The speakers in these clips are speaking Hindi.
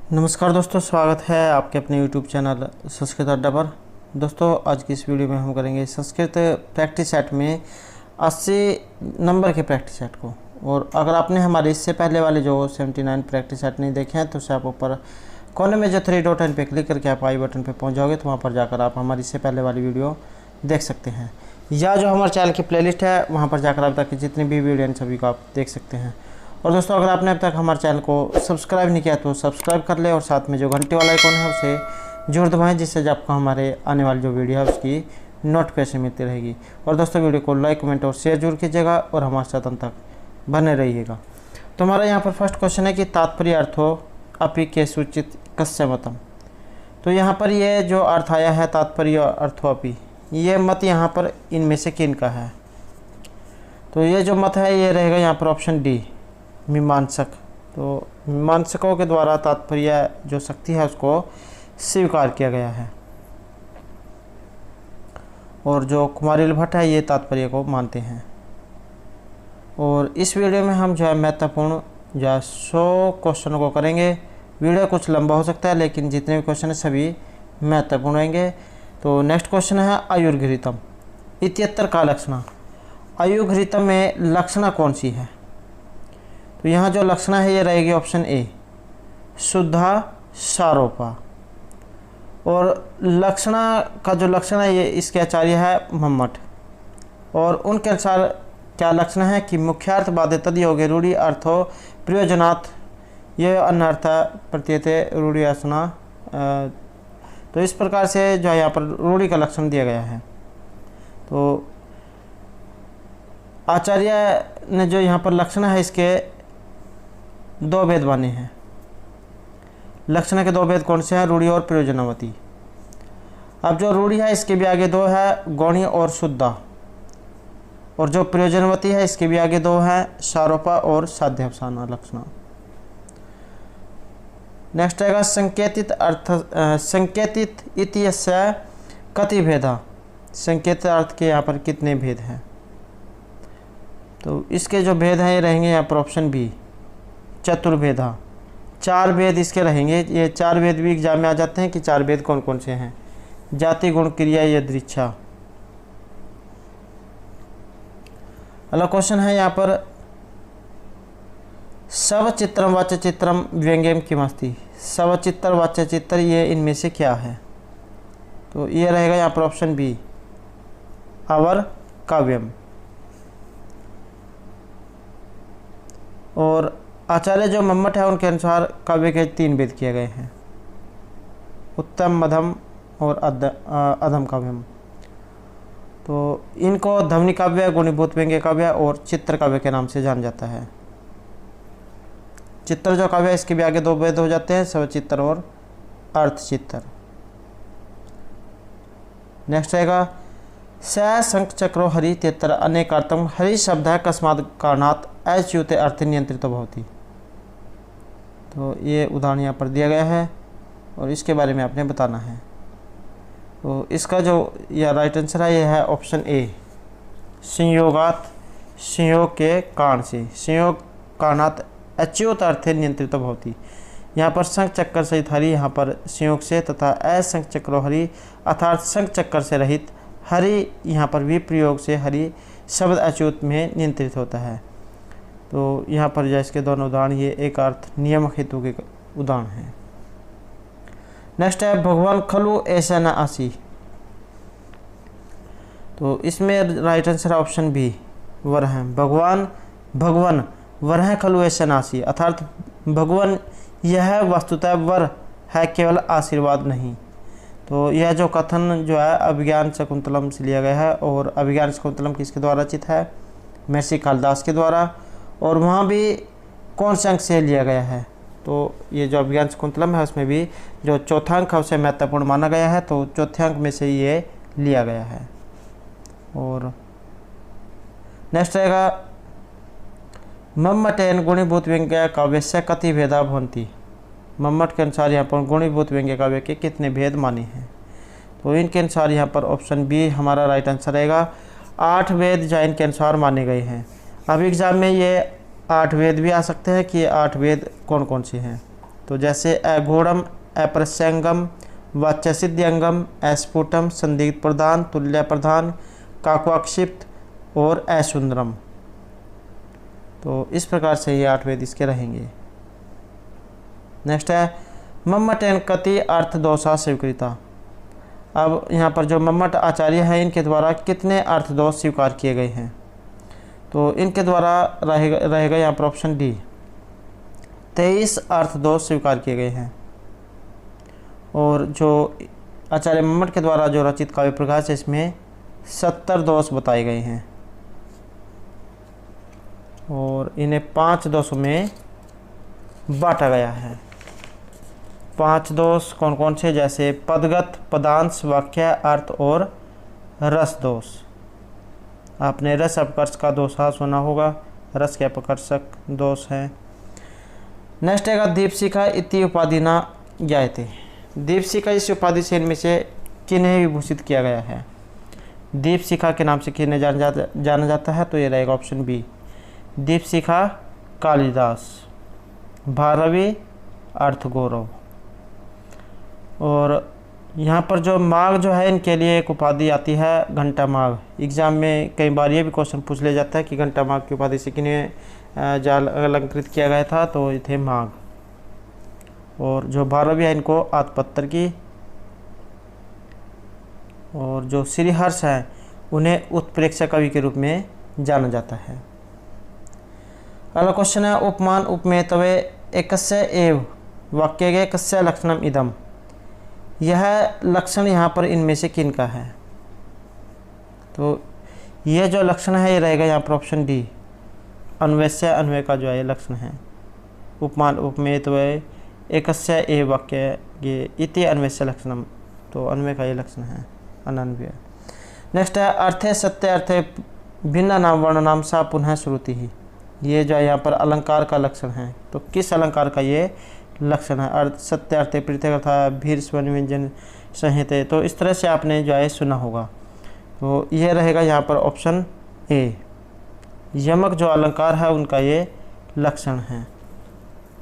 नमस्कार दोस्तों, स्वागत है आपके अपने YouTube चैनल संस्कृत अड्डा पर। दोस्तों, आज की इस वीडियो में हम करेंगे संस्कृत प्रैक्टिस सेट में 80 नंबर के प्रैक्टिस सेट को। और अगर आपने हमारे इससे पहले वाले जो 79 प्रैक्टिस सेट नहीं देखे हैं तो उसे आप ऊपर कोने में जो 3 डॉट एन पे क्लिक करके आप आई बटन पे पहुंच जाओगे तो वहां पर जाकर आप हमारी इससे पहले वाली वीडियो देख सकते हैं, या जो हमारे चैनल की प्लेलिस्ट है वहाँ पर जाकर अब तक की जितनी भी वीडियो हैं सभी को आप देख सकते हैं। और दोस्तों, अगर आपने अब तक हमारे चैनल को सब्सक्राइब नहीं किया तो सब्सक्राइब कर ले और साथ में जो घंटे वाला आइकॉन है उसे जरूर दबाएं, जिससे आपको हमारे आने वाली जो वीडियो है उसकी नोटिफिकेशन मिलती रहेगी। और दोस्तों, वीडियो को लाइक, कमेंट और शेयर जरूर कीजिएगा और हमारे साथ अंत तक बने रहिएगा। तो हमारा यहाँ पर फर्स्ट क्वेश्चन है कि तात्पर्य अर्थो अपि के सूचित कस्य मतम। तो यहाँ पर ये जो अर्थ आया है तात्पर्य अर्थो अपि, ये मत यहाँ पर इनमें से किन का है? तो ये जो मत है ये रहेगा यहाँ पर ऑप्शन डी, मीमांसक। तो मीमांसकों के द्वारा तात्पर्य जो शक्ति है उसको स्वीकार किया गया है, और जो कुमारिल भट्ट है ये तात्पर्य को मानते हैं। और इस वीडियो में हम जो है महत्वपूर्ण जो है 100 क्वेश्चनों को करेंगे। वीडियो कुछ लंबा हो सकता है लेकिन जितने भी क्वेश्चन हैं सभी महत्वपूर्ण रहेंगे। तो नेक्स्ट क्वेश्चन है आयुर्घृतम इत्यत्र का लक्षणा। आयुर्घृतम में लक्षणा कौन सी है? तो यहाँ जो लक्षणा है ये रहेगी ऑप्शन ए, शुद्धा सारोपा। और लक्षणा का जो लक्षण है ये इसके आचार्य है मम्मट, और उनके अनुसार क्या लक्षण है कि मुख्यार्थ बाधे तद योगे रूढ़ि अर्थो प्रयोजनात् ये अनर्थ प्रत्येते रूढ़ि असना। तो इस प्रकार से जो है यहाँ पर रूढ़ि का लक्षण दिया गया है। तो आचार्य ने जो यहाँ पर लक्षण है इसके 2 भेद माने हैं। लक्षण के 2 भेद कौन से हैं? रूढ़ि और प्रयोजनावती। अब जो रूढ़ि है इसके भी आगे 2 है, गौणी और शुद्धा, और जो प्रयोजनवती है इसके भी आगे 2 है, सारोपा और साध्यवसाना लक्षण। नेक्स्ट आएगा संकेतित अर्थ संकेतित इत्यस्य कति भेदा। संकेतित अर्थ के यहाँ पर कितने भेद हैं? तो इसके जो भेद हैं ये रहेंगे यहाँ पर ऑप्शन बी, चतुर्भेदा। 4 भेद इसके रहेंगे। ये 4 भेद भी एग्जाम में आ जाते हैं कि 4 भेद कौन कौन से हैं। जाति, गुण, क्रिया, यदृच्छा। अगला क्वेश्चन है यहाँ पर सवचित्रम वाच्य चित्रम व्यंग्यम किमस्ति। सवचित्र वाच्य चित्र ये इनमें से क्या है? तो ये रहेगा यहाँ पर ऑप्शन बी, अवर काव्यम। और आचार्य जो मम्मट है उनके अनुसार काव्य के 3 भेद किए गए हैं, उत्तम, मध्यम और अधम काव्यम। तो इनको ध्वनि काव्य, गुणीभूत व्यंग्य काव्य और चित्र काव्य के नाम से जाना जाता है। चित्र जो काव्य है इसके भी आगे 2 भेद हो जाते हैं, सवचित्र और अर्थचित्र। नेक्स्ट आएगा स शंख चक्रो हरि तेतर अनेकार्थम हरि शब्द है कस्मात् कारणात् अच्युते अर्थ नियंत्रित भवति। तो ये उदाहरण यहाँ पर दिया गया है और इसके बारे में आपने बताना है। तो इसका जो या राइट आंसर है ये है ऑप्शन ए, संयोगात, संयोग के कारण से, संयोग कारणात् अच्युत अर्थ नियंत्रित भवति। यहाँ पर शंख चक्कर सहित हरि यहाँ पर संयोग से तथा अशंख चक्रो हरि अर्थात शंख चक्कर से रहित हरि यहाँ पर विप्रयोग से हरि शब्द अच्युत में नियंत्रित होता है। तो यहाँ पर जो इसके दोनों उदाहरण ये एक अर्थ नियम हेतु के उदाहरण हैं। नेक्स्ट है भगवान खलु ऐसा न आसी। तो इसमें राइट आंसर है ऑप्शन बी, वर है। भगवान वर है खलु ऐसा नासी, अर्थात भगवान यह वस्तुतः वर है, केवल आशीर्वाद नहीं। तो यह जो कथन जो है अभिज्ञान शकुंतलम से लिया गया है, और अभिज्ञान शकुंतलम किसके द्वारा रचित है? महर्षि कालिदास के द्वारा। और वहाँ भी कौन से अंक से लिया गया है? तो ये जो अभिज्ञान शकुंतलम है उसमें भी जो चौथा अंक है उसे महत्वपूर्ण माना गया है, तो चौथे अंक में से ये लिया गया है। और नेक्स्ट रहेगा मम्मटेन गुणीभूत व्यंग्य काव्य से कति भेदा भवन्ति। मम्मट के अनुसार यहाँ पर गुणीभूत व्यंग्य काव्य के कितने भेद माने हैं? तो इनके अनुसार यहाँ पर ऑप्शन बी हमारा राइट आंसर रहेगा। 8 भेद जैन के अनुसार माने गए हैं। अब एग्ज़ाम में ये 8 वेद भी आ सकते हैं कि 8 वेद कौन कौन से हैं। तो जैसे अघोड़म, अप्रस्यंगम, वाच्यसिद्ध्यंगम, अस्फुटम, संदिग्ध प्रधान, तुल्य प्रधान, काक्वाक्षिप्त और असुंदरम। तो इस प्रकार से ये 8 वेद इसके रहेंगे। नेक्स्ट है मम्मट एन कति अर्थ दोषा स्वीकृता। अब यहाँ पर जो मम्मट आचार्य हैं इनके द्वारा कितने अर्थ दोष स्वीकार किए गए हैं? तो इनके द्वारा रहेगा यहाँ पर ऑप्शन डी, 23 अर्थ दोष स्वीकार किए गए हैं। और जो आचार्य मम्मट के द्वारा जो रचित काव्य प्रकाश है इसमें 70 दोष बताए गए हैं और इन्हें 5 दोषों में बांटा गया है। 5 दोष कौन कौन से? जैसे पदगत, पदांश, वाक्य, अर्थ और रस दोष। आपने रस अपकर्ष का दोषा सुना होगा, रस के अपकर्षक दोष है। नेक्स्ट है दीपशिखा इति उपाधि न ज्ञायते। दीपशिखा इस उपाधि से इनमें से किन्हें विभूषित किया गया है? दीपशिखा के नाम से किन्हें जाना जाता है? तो ये रहेगा ऑप्शन बी, दीपशिखा कालिदास, भारवी, अर्थगौरव। और यहाँ पर जो माघ जो है इनके लिए एक उपाधि आती है घंटा माघ। एग्जाम में कई बार ये भी क्वेश्चन पूछ लिया जाता है कि घंटा माघ की उपाधि से किन्हें जाल अलंकृत किया गया था? तो ये थे माघ। और जो भारवी है इनको आत्मपत्र की। और जो श्रीहर्ष है उन्हें उत्प्रेक्षा कवि के रूप में जाना जाता है। अगला क्वेश्चन है उपमान उपमेय तवे एकस्य एव वाक्य के कस्य लक्षणम इदम। यह लक्षण यहाँ पर इनमें से किन का है? तो यह जो लक्षण है ये रहेगा यहाँ पर ऑप्शन डी, अन्वय से अन्वय का जो है लक्षण है। उपमान उपमेय तवे एकस्य एव वाक्य ये इति अन्वय से लक्षणम, तो अन्वय का ये लक्षण है, अनन्वय। नेक्स्ट है अर्थे सत्य अर्थे भिन्न नाम वर्ण नाम सा पुनः श्रुति ही। ये जो यहाँ पर अलंकार का लक्षण है, तो किस अलंकार का ये लक्षण है? अर्थ सत्य अर्थे प्रत्यय भीर स्वन व्यंजन संहिते। तो इस तरह से आपने जो है सुना होगा। तो ये रहेगा यहाँ पर ऑप्शन ए, यमक जो अलंकार है उनका ये लक्षण है।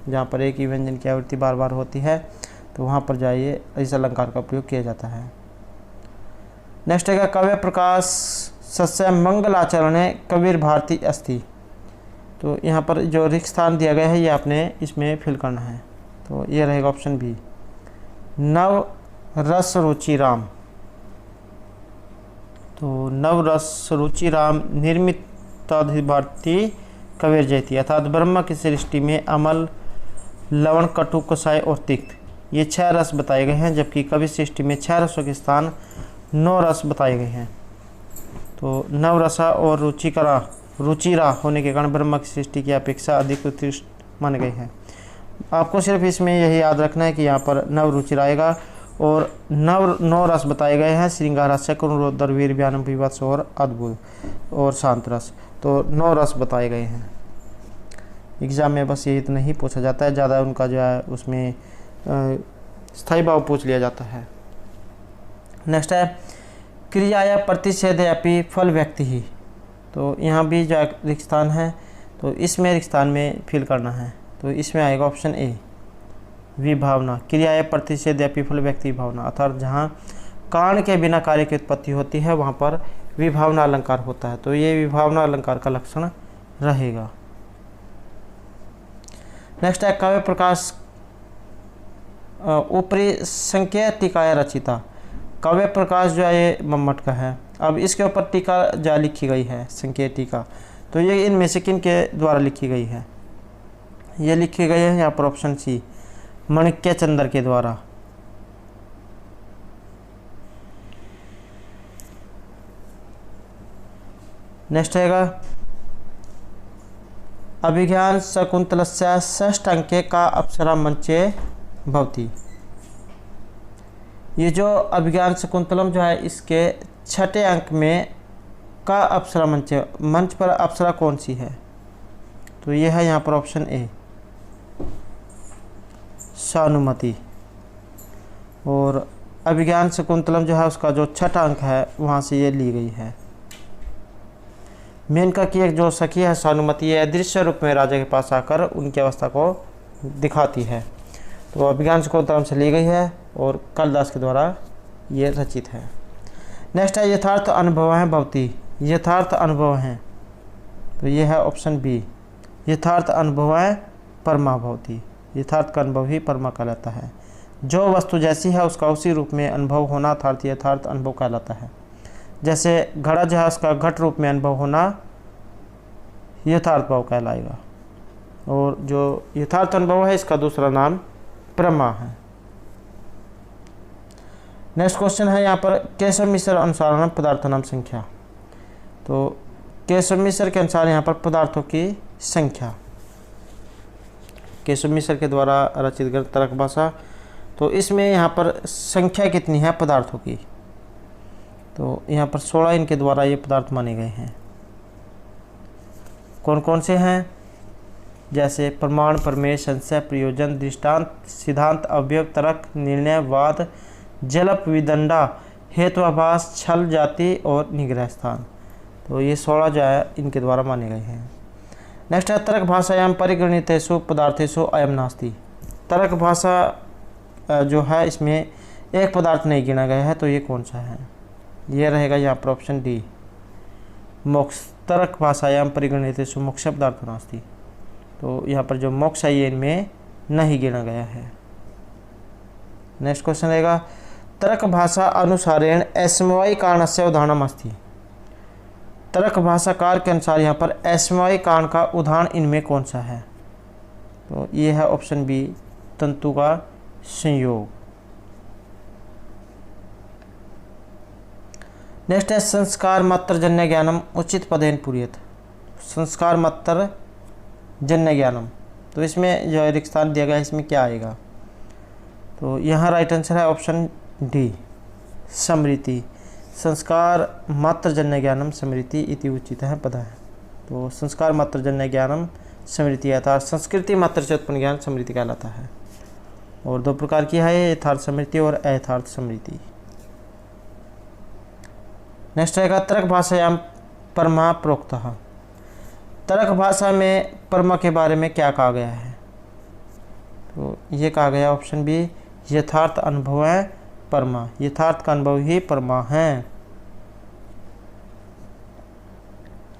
जहाँ पर एक ही व्यंजन की आवृत्ति बार बार होती है तो वहाँ पर जाइए इस अलंकार का प्रयोग किया जाता है। नेक्स्ट है काव्य प्रकाश सस्य मंगलाचरणे कबीर भारती अस्ति। तो यहाँ पर जो रिक्त स्थान दिया गया है ये आपने इसमें फिल करना है। तो ये रहेगा ऑप्शन बी, नव रस रुचि राम। तो नव रस रुचि राम निर्मित भारती कबीर जयती, अर्थात ब्रह्मा की सृष्टि में अमल, लवण, कटु, कसाय और तिक्त ये 6 रस बताए गए हैं, जबकि कवि सृष्टि में 6 रसों के स्थान 9 रस बताए गए हैं। तो नवरसा और रुचिरा होने के कारण ब्रह्मा की सृष्टि की अपेक्षा अधिक उत्कृष्ट माने गए हैं। आपको सिर्फ इसमें यही याद रखना है कि यहाँ पर नव रुचिर आएगा और 9 रस बताए गए हैं, श्रृंगार रस, करुणोदर, वीर, व्यानम, विवत्स और अद्भुत और शांत रस। तो 9 रस बताए गए हैं। एग्जाम में बस ये इतना ही पूछा जाता है, ज़्यादा उनका जो है उसमें स्थायी भाव पूछ लिया जाता है। नेक्स्ट है क्रियाया प्रतिषेधयापि फल व्यक्ति ही। तो यहाँ भी जो रिक्त स्थान है तो इसमें रिक्त स्थान में फिल करना है। तो इसमें आएगा ऑप्शन ए, विभावना। क्रियाया प्रतिषेधयापि फल व्यक्ति भावना, अर्थात जहाँ कारण के बिना कार्य की उत्पत्ति होती है वहाँ पर विभावना अलंकार होता है। तो ये विभावना अलंकार का लक्षण रहेगा। नेक्स्ट है काव्य प्रकाश ऊपरी संख्या टीकाया रचिता। काव्य प्रकाश जो है ये मम्मट का है। अब इसके ऊपर टीका जो लिखी गई है संख्या टीका, तो ये इनमें से किन के द्वारा लिखी गई है? ये लिखी गई है यहाँ पर ऑप्शन सी, माणिक्य चंद्र के द्वारा। नेक्स्ट रहेगा अभिज्ञान शकुंतलस्य षष्ठ अंके का अप्सरा मंचे भवती। ये जो अभिज्ञान शकुंतलम जो है इसके 6ठे अंक में का अप्सरा मंच पर अप्सरा कौन सी है? तो ये है यहाँ पर ऑप्शन ए, शानुमति। और अभिज्ञान शकुंतलम जो है उसका जो 6ठा अंक है वहाँ से ये ली गई है। मेनका की एक जो सखी है शानुमति, ये अदृश्य रूप में राजा के पास आकर उनकी अवस्था को दिखाती है। तो अभिज्ञान कोतरम से ली गई है और कालिदास के द्वारा ये रचित है। नेक्स्ट है यथार्थ अनुभव है भवती। यथार्थ अनुभव हैं, तो ये है ऑप्शन बी, यथार्थ अनुभव है परमा भवती। यथार्थ का अनुभव ही परमा कहलाता है। जो वस्तु जैसी है उसका उसी रूप में अनुभव होना अर्थात यथार्थ अनुभव कहलाता है। जैसे घड़ा जहाज का घट रूप में अनुभव होना यथार्थ भाव कहलाएगा, और जो यथार्थ अनुभव है इसका दूसरा नाम परमा है। नेक्स्ट क्वेश्चन है यहाँ पर केशव मिश्र अनुसार पदार्थ नाम संख्या। तो केशव मिश्र के अनुसार यहाँ पर पदार्थों की संख्या, केशव मिश्र के द्वारा रचित ग्रंथ तर्क भाषा, तो इसमें यहाँ पर संख्या कितनी है पदार्थों की, तो यहाँ पर 16 इनके द्वारा ये पदार्थ माने गए हैं। कौन कौन से हैं? जैसे प्रमाण, प्रमेय, संशय, प्रयोजन, दृष्टांत, सिद्धांत, अवयव, तर्क, निर्णय, वाद, जलप, विदंडा, हेत्वाभास, छल, जाति और निग्रह स्थान। तो ये 16 जो है इनके द्वारा माने गए हैं। नेक्स्ट है तर्क भाषायाम परिगणितेषु पदार्थेषु अयम नास्ति। तर्क भाषा जो है इसमें एक पदार्थ नहीं गिना गया है, तो ये कौन सा है? ये रहेगा यहाँ पर ऑप्शन डी, मोक्ष। तर्क भाषायाम परिगणितेषु मोक्ष पदार्थ नास्ति। तो यहाँ पर जो मोक्ष है ये इनमें नहीं गिना गया है। नेक्स्ट क्वेश्चन रहेगा तर्क भाषा अनुसारेण असमवायी कारणस्य उदाहरणम अस्ति। तर्क भाषाकार के अनुसार यहाँ पर असमवायी कारण का उदाहरण इनमें कौन सा है? तो ये है ऑप्शन बी, तंतु का संयोग। नेक्स्ट है संस्कार मात्र जन्य ज्ञानम उचित पदेन पूर्यत। संस्कार मात्र जन्य ज्ञानम, तो इसमें जो रिक्त स्थान दिया गया है इसमें क्या आएगा? तो यहाँ राइट आंसर है ऑप्शन डी, स्मृति। संस्कार मात्र जन्य ज्ञानम स्मृति इति उचित है पद है। तो संस्कार मात्र जन्य ज्ञानम स्मृति अर्थात संस्कृति मात्र से उत्पन्न ज्ञान स्मृति कहलाता है। और दो प्रकार की है, यथार्थ स्मृति और अयथार्थ स्मृति। नेक्स्ट रहेगा तर्क भाषायाम परमा प्रोक्तः। तर्क भाषा में परमा के बारे में क्या कहा गया है? तो ये कहा गया ऑप्शन बी, यथार्थ अनुभव है परमा। यथार्थ का अनुभव ही परमा है।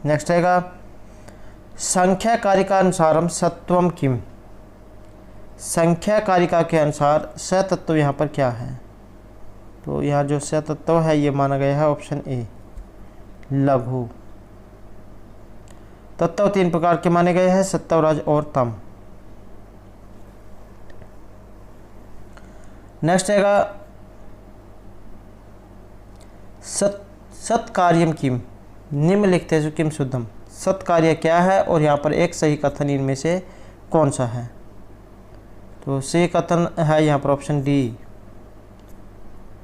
नेक्स्ट रहेगा संख्या कारिका अनुसारम सत्वम किम। संख्या कारिका के अनुसार सतत्व यहाँ पर क्या है? तो यहाँ जो सतत्व है ये माना गया है ऑप्शन ए, लघु। तत्व 3 प्रकार के माने गए हैं, सत्व, रज और तम। नेक्स्ट रहेगा सत्कार्यम किम निम्नलिखितेषु किम शुद्धम। सत्कार्य क्या है और यहाँ पर एक सही कथन इनमें से कौन सा है? तो सही कथन है यहाँ पर ऑप्शन डी,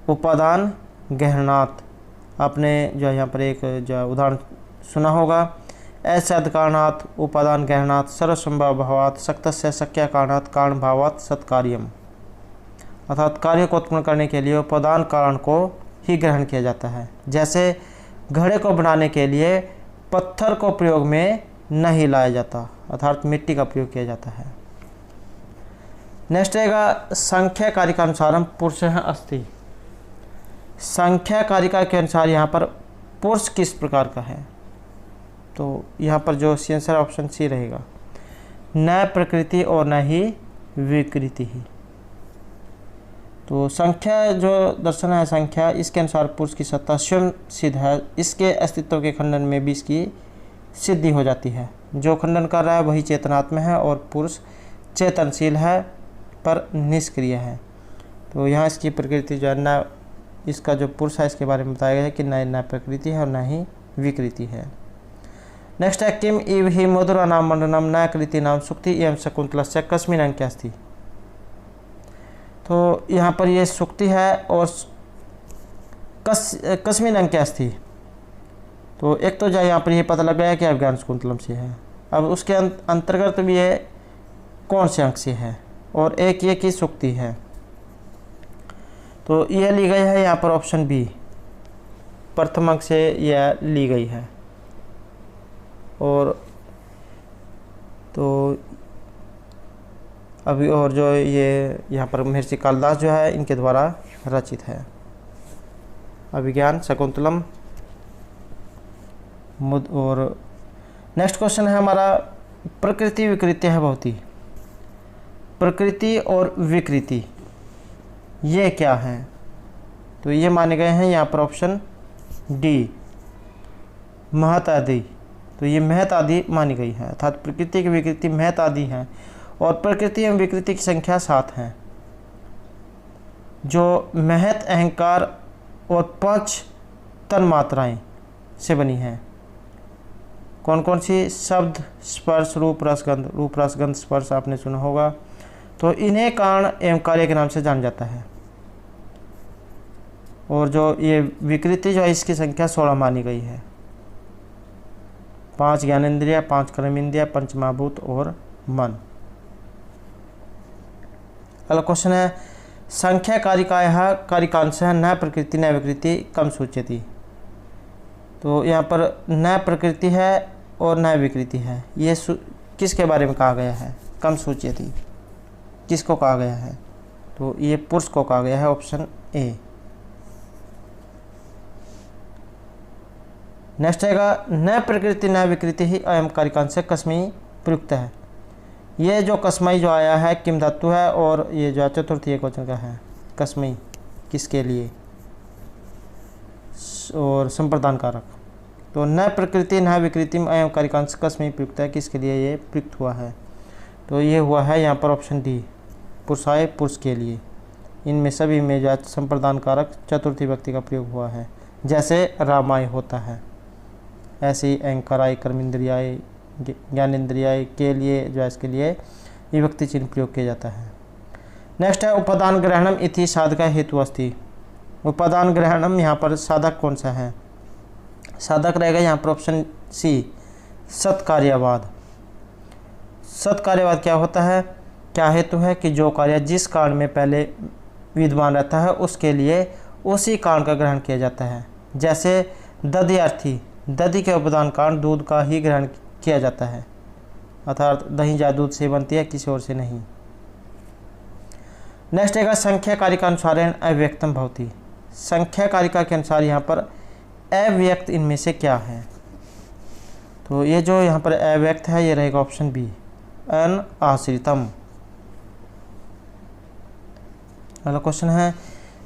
उपादान गहनात्। आपने जो यहाँ पर एक जो उदाहरण सुना होगा, ऐसे कारणात् उपादान गहनात् सर्वसंभव भावात् शक्तस्य शक्य कारणात् कारण भावात् सत्कार्यम। अर्थात कार्य को उत्पन्न करने के लिए उपादान कारण को ही ग्रहण किया जाता है। जैसे घड़े को बनाने के लिए पत्थर को प्रयोग में नहीं लाया जाता, अर्थात मिट्टी का प्रयोग किया जाता है। नेक्स्ट रहेगा संख्या कारिका अनुसार पुरुष है अस्ति। संख्या कारिका के अनुसार यहाँ पर पुरुष किस प्रकार का है? तो यहाँ पर जो आंसर ऑप्शन सी रहेगा, न प्रकृति और न ही विकृति ही। तो संख्या जो दर्शन है संख्या, इसके अनुसार पुरुष की सत्ता स्वयं सिद्ध है। इसके अस्तित्व के खंडन में भी इसकी सिद्धि हो जाती है। जो खंडन कर रहा है वही चेतनात्म है और पुरुष चेतनशील है पर निष्क्रिय है। तो यहाँ इसकी प्रकृति जो है न, इसका जो पुरुष है इसके बारे में बताया गया है कि न प्रकृति है और न ही विकृति है। नेक्स्ट है किम इव ही मधुरा नाम मंडनम न कृति नाम सुक्ति एवं शकुंतलस्य कस्मिन् अंके अस्ति। तो यहाँ पर ये सुक्ति है और कस्मिन् अंके अस्ति। तो एक तो जो यहाँ पर ये पता लग गया कि अभिज्ञान शकुंतलम से है। अब उसके अंतर्गत भी ये कौन से अंक से है और एक ये की सुक्ति है। तो यह ली गई है यहाँ पर ऑप्शन बी, प्रथम अंक से यह ली गई है। और तो अभी और जो ये यहाँ पर महर्षि कालिदास जो है इनके द्वारा रचित है। अभिज्ञान शकुंतलम। और नेक्स्ट क्वेश्चन है हमारा प्रकृति विकृति है भवती। प्रकृति और विकृति ये क्या है? तो ये माने गए हैं यहाँ पर ऑप्शन डी महत आदि। तो ये महत आदि मानी गई है, अर्थात प्रकृति की विकृति महत आदि है और प्रकृति एवं विकृति की संख्या 7 है, जो महत अहंकार और 5 तन मात्राएं से बनी है। कौन कौन सी? शब्द, स्पर्श, रूप, रसगंध। रूप, रसगंध, स्पर्श आपने सुना होगा। तो इन्हें कारण एवं कार्य के नाम से जाना जाता है। और जो ये विकृति जो है इसकी संख्या 16 मानी गई है। 5 ज्ञानेंद्रिय, 5 कर्मेंद्रिय, पंचमहाभूत और मन। अगला क्वेश्चन है संख्या कारिकायाः कारिकांशः न प्रकृति न विकृति कम सूच्यति। तो यहाँ पर न प्रकृति है और न विकृति है, ये किसके बारे में कहा गया है? कम सूच्यति किसको कहा गया है? तो ये पुरुष को कहा गया है, ऑप्शन ए। नेक्स्ट आएगा न प्रकृति न विकृति ही अयम कारिकांश कस्मई प्रयुक्त है। ये जो कस्मई जो आया है किम धातु है और ये जो चतुर्थी क्वेश्चन का है कस्मई किसके लिए और संप्रदान कारक। तो न प्रकृति न विकृति अयम कारिकांश कस्मई प्रयुक्त है, किसके लिए ये प्रयुक्त हुआ है? तो ये हुआ है यहाँ पर ऑप्शन डी पुरुषाय पुरुष के लिए। इनमें सभी में जो संप्रदान कारक चतुर्थी व्यक्ति का प्रयोग हुआ है, जैसे रामाय होता है ऐसे ही अहंकाराय, कर्मेंद्रियाय, ज्ञानेंद्रियाय के लिए जो है इसके लिए विभक्ति चिन्ह प्रयोग किया जाता है। नेक्स्ट है उपादान ग्रहणम इति साधक हेतु अस्ति। उपादान ग्रहणम यहाँ पर साधक कौन सा है? साधक रहेगा यहाँ पर ऑप्शन सी सत्कार्यवाद। सत्कार्यवाद क्या होता है? क्या हेतु है कि जो कार्य जिस कारण में पहले विद्यमान रहता है उसके लिए उसी कारण का ग्रहण किया जाता है। जैसे दध्यार्थी, दधि के उपादान कारण दूध का ही ग्रहण किया जाता है, अर्थात दही या दूध से बनती है, किसी और से नहीं। नेक्स्ट है संख्या कारिका अनुसार अव्यक्तम भवति। संख्या कारिका के अनुसार यहाँ पर अव्यक्त इनमें से क्या है? तो ये जो यहाँ पर अव्यक्त है ये रहेगा ऑप्शन बी अनाश्रितम। अगला क्वेश्चन है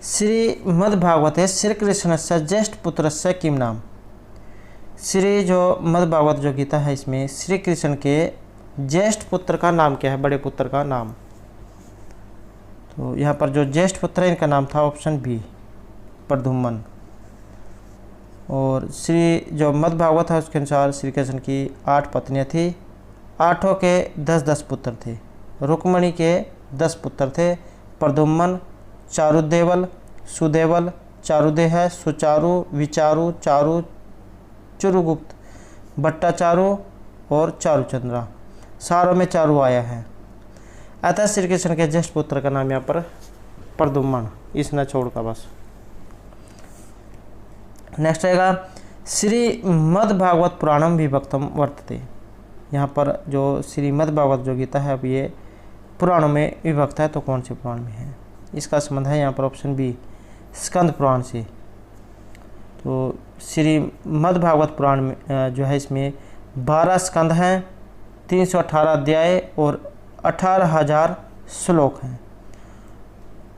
श्रीमद्भागवते श्री कृष्ण से ज्येष्ठ पुत्र से किम नाम। श्री जो मद्भागवत जो गीता है इसमें श्री कृष्ण के ज्येष्ठ पुत्र का नाम क्या है? बड़े पुत्र का नाम। तो यहाँ पर जो ज्येष्ठ पुत्र है इनका नाम था ऑप्शन बी प्रद्युम्न। और श्री जो मद्भागवत है उसके अनुसार श्री कृष्ण की 8 पत्नियाँ थी, 8 के 10-10 पुत्र थे। रुक्मणी के 10 पुत्र थे, प्रद्युम्न, चारुदेवल, सुदेवल, चारुदेह, सुचारु, विचारु, चारु, चुरुगुप्त, भट्टाचारु और चारुचंद्रा। सारों में चारु आया है। अतः श्री कृष्ण के ज्येष्ठ पुत्र का नाम यहाँ पर प्रद्युम्न, इसने छोड़कर बस। नेक्स्ट आएगा श्रीमद्भागवत पुराणम विभक्तम वर्तते। यहाँ पर जो श्रीमद्भागवत जो गीता है अब ये पुराणों में विभक्त है, तो कौन से पुराण में है? इसका संबंध है यहाँ पर ऑप्शन बी स्कंद पुराण से। तो श्रीमद्भागवत पुराण में जो है इसमें 12 स्कंद हैं, 318 अध्याय और 18,000 श्लोक हैं।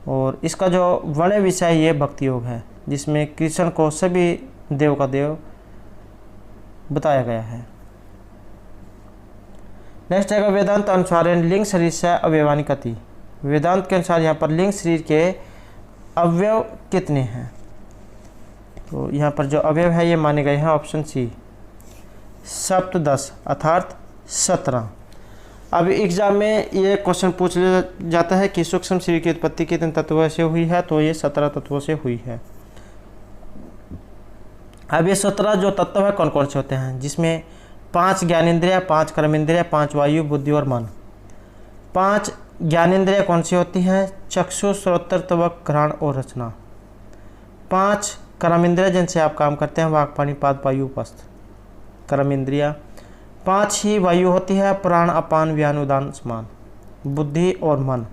और इसका जो वर्ण्य विषय ये भक्ति योग है, जिसमें कृष्ण को सभी देव का देव बताया गया है। नेक्स्ट है वेदांत अनुसार लिंग शरीर से अवयवानी कति। वेदांत के अनुसार यहाँ पर लिंग शरीर के अवयव कितने हैं? तो यहाँ पर जो अवयव है ये माने गए हैं ऑप्शन सी सप्तदश अर्थात 17। अब एग्जाम में ये क्वेश्चन पूछ लिया जाता है कि सूक्ष्म शरीर की उत्पत्ति कितने तत्वों से हुई है? तो ये 17 तत्वों से हुई है। अब ये 17 जो तत्व है कौन कौन से होते हैं? जिसमें 5 ज्ञानेंद्रिय, 5 कर्मेंद्रिय, 5 वायु, बुद्धि और मन। 5 ज्ञानेंद्रिय कौन सी होती हैं? चक्षु, श्रोत्र, त्वक, घ्राण और रचना। 5 कर्मेंद्रिय जिनसे आप काम करते हैं, वाक, पानी, पाद, वायु, उपस्थ कर्मेंद्रिय। 5 ही वायु होती है, प्राण, अपान, व्यान, उदान, समान। बुद्धि और मन।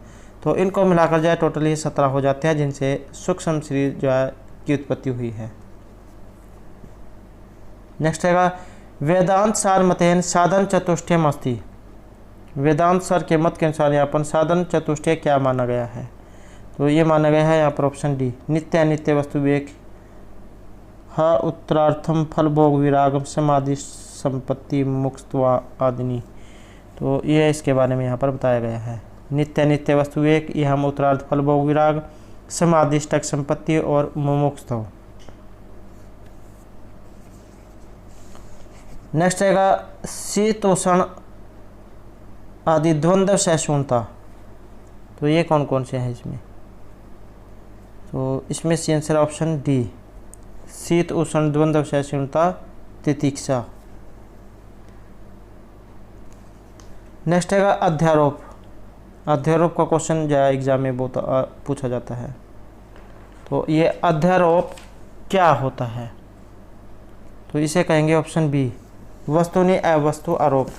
तो इनको मिलाकर जो है टोटल ये 17 हो जाते हैं, जिनसे सूक्ष्म शरीर जो है की उत्पत्ति हुई है। नेक्स्ट हैगा वेदांत सार मतेन साधन चतुष्टयम अस्ति। वेदांत सर के मत के अनुसार यहाँ पर साधन चतुष्टय क्या माना गया है? तो ये माना गया है यहाँ पर ऑप्शन डी, नित्य अनित्य वस्तु विवेक, ह उत्तरार्थम फल भोग विरागम समाधि संपत्ति मुक्तवा आदिनी। तो ये इसके बारे में यहाँ पर बताया गया है। नित्य अनित्य वस्तु विवेक, ये हम उत्तरार्थ फल भोग विराग, समाधिष्टक संपत्ति और मुमुक्षुत्व। नेक्स्ट आएगा शीतोषण आदि द्वंद्व सहिष्णुता। तो ये कौन कौन से हैं इसमें? तो इसमें सी आंसर ऑप्शन डी, शीत उष्ण द्वंद्व सहिष्णुता तितिक्षा। नेक्स्ट हैगा अध्यारोप। अध्यारोप का क्वेश्चन जो है एग्जाम में बहुत पूछा जाता है। तो ये अध्यारोप क्या होता है? तो इसे कहेंगे ऑप्शन बी, वस्तु ने अवस्तु आरोप।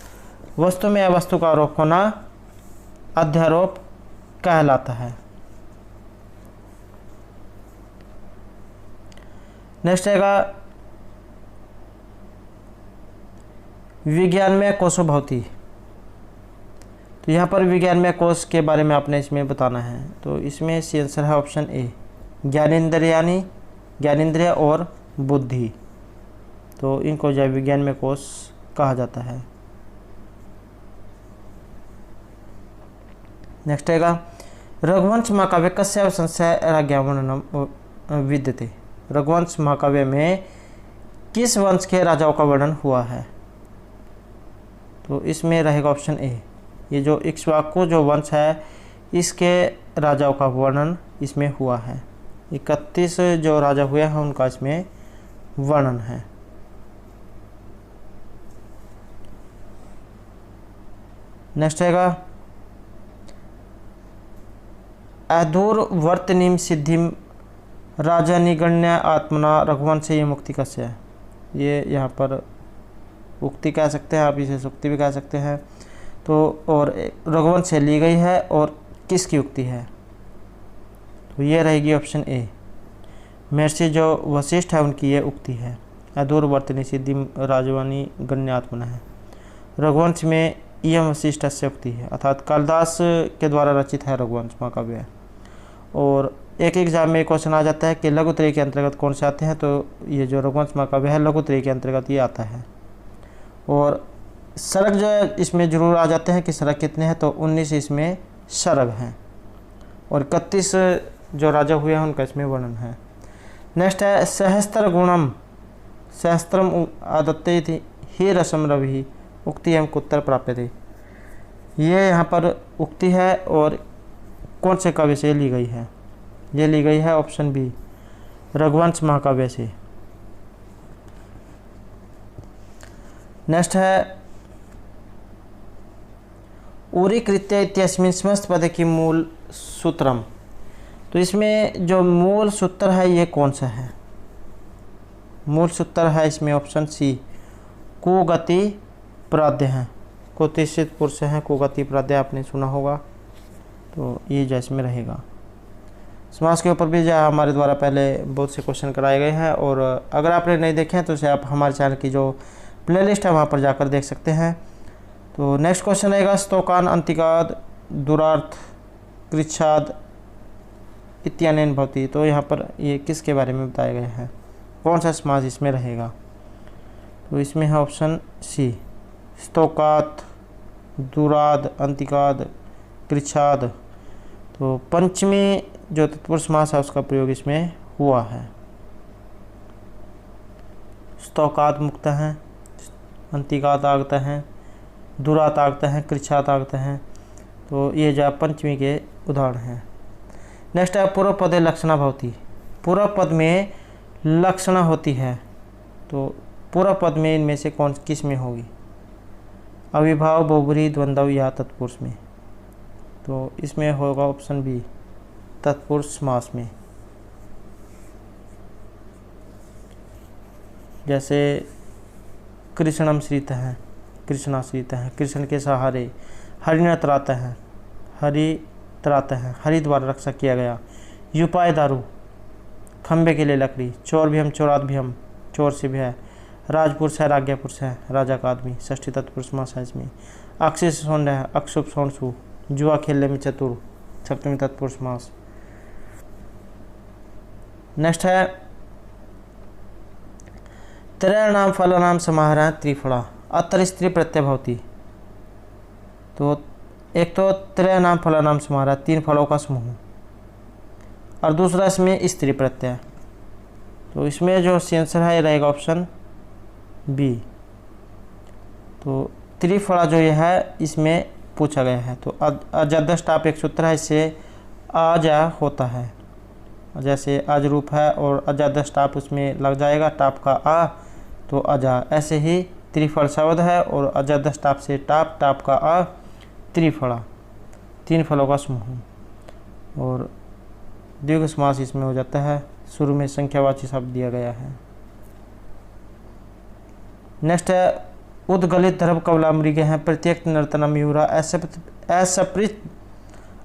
वस्तु में अवस्तु का आरोप होना अध्यारोप कहलाता है। नेक्स्ट हैगा विज्ञान में कोशो भवती। तो यहाँ पर विज्ञान में कोश के बारे में आपने इसमें बताना है। तो इसमें सी आंसर है ऑप्शन ए, ज्ञानेंद्रियानी, ज्ञानेंद्रिय और बुद्धि। तो इनको जैव विज्ञान में कोश कहा जाता है। नेक्स्ट हैगा रघुवंश महाकाव्य कस्य संशय राज्ञावर्णनम विद्यते। रघुवंश महाकाव्य में किस वंश के राजाओं का वर्णन हुआ है? तो इसमें रहेगा ऑप्शन ए, ये जो इक्ष्वाकु जो वंश है इसके राजाओं का वर्णन इसमें हुआ है। 31 जो राजा हुए हैं उनका इसमें वर्णन है। नेक्स्ट हैगा अधूरवर्तनीम सिद्धिम राजा निगण्य आत्मना रघुवंश ये मुक्ति कस्य है। ये यहाँ पर उक्ति कह सकते हैं आप, इसे सुक्ति भी कह सकते हैं। तो और रघुवंश से ली गई है और किसकी उक्ति है? तो ये रहेगी ऑप्शन ए, महर्षि जो वशिष्ठ है उनकी ये उक्ति है। अधूरवर्तनी सिद्धि राजवानी गण्यात्मना है। रघुवंश में यह वशिष्ठ से उक्ति है, अर्थात कालिदास के द्वारा रचित है रघुवंश महाकाव्य। और एक एग्जाम में क्वेश्चन आ जाता है कि लघुत्रय के अंतर्गत कौन से आते हैं। तो ये जो रघुवंश महाकाव्य है लघुत्रय के अंतर्गत ये आता है। और सर्ग जो है इसमें जरूर आ जाते हैं कि सर्ग कितने हैं। तो 19 इसमें सर्ग हैं और 31 जो राजा हुए हैं उनका इसमें वर्णन है। नेक्स्ट है सहस्त्र गुणम सहस्त्रम आदत्ते थी ही रसम रवि उक्ति एवं कुत्तर प्राप्य थे। ये यहाँ पर उक्ति है और कौन से काव्य से ली गई है? ये ली गई है ऑप्शन बी, रघुवंश महाकाव्य से। नेक्स्ट है उरी कृत्य इत्यस्मिन् समस्त पद की मूल सूत्रम। तो इसमें जो मूल सूत्र है ये कौन सा है? मूल सूत्र है इसमें ऑप्शन सी, कुगति प्राध्य है। कुतिष्ठित पुरुष है, कुगति प्राध्य आपने सुना होगा। तो ये जो इसमें रहेगा। समास के ऊपर भी जो हमारे द्वारा पहले बहुत से क्वेश्चन कराए गए हैं और अगर आपने नहीं देखे हैं तो उसे आप हमारे चैनल की जो प्लेलिस्ट है वहाँ पर जाकर देख सकते हैं। तो नेक्स्ट क्वेश्चन रहेगा स्तोकान अंतिकाद दुरार्थ कृच्छाद इत्यानेन भवति। तो यहाँ पर ये किसके बारे में बताया गया है? कौन सा समास इसमें रहेगा? तो इसमें है ऑप्शन सी, स्तोकात दुराद अंतिकाद कृच्छाद। तो पंचमी जो तत्पुरुष समास है उसका प्रयोग इसमें हुआ है। स्तोकात मुक्त हैं, अंतिकात आगत हैं, दुरात आगत हैं, कृच्छात आगत हैं। तो ये जो पंचमी के उदाहरण हैं। नेक्स्ट है पूर्व पदे लक्षणा भवती। पूर्व पद में लक्षणा होती है। तो पूर्व पद में इनमें से कौन किस में होगी? अविभाव, बहुब्रीहि, द्वंद्व या तत्पुरुष में। तो इसमें होगा ऑप्शन बी, तत्पुरुष समास में। जैसे कृष्णम श्रीत हैं, कृष्णाश्रित हैं, कृष्ण के सहारे, हरिण त्रात हैं, हरित्रात है, हरिद्वार रक्षा किया गया। युपाय दारू, खंबे के लिए लकड़ी। चोर भी हम, चोरात भी हम, चोर से भी है। राजपुरुष है, राज्ञा पुरुष है, राजा का आदमी। षष्ठी तत्पुरुष समास है इसमें। अक्षय सौंड है, अक्षुप सौंसु। जुआ खेलने में चतुर, सप्तमी तत्पुरुष समास। नेक्स्ट है त्रयाणाम फलानाम समाहार त्रिफला, अतर स्त्री प्रत्यय भवती। तो एक तो त्रयाणाम फलानाम समाहार, 3 फलों का समूह, और दूसरा इसमें स्त्री प्रत्यय। तो इसमें जो आंसर है ये रहेगा ऑप्शन बी। तो त्रिफला जो ये है इसमें पूछा गया है। तो अजादश टाप एक सूत्र है, इससे आजा होता है, जैसे आज रूप है और अजादश टाप उसमें लग जाएगा, टाप का आ तो अजा। ऐसे ही त्रिफल शब्द है और अजादश टाप से टाप, टाप का आ, त्रिफला, 3 फलों का समूह। और दीर्घ समास इसमें हो जाता है, शुरू में संख्यावाची शब्द दिया गया है। नेक्स्ट है उद्गलित ध्रुव कवला मृग हैं, प्रत्येक नर्तना मयूरा, असपृत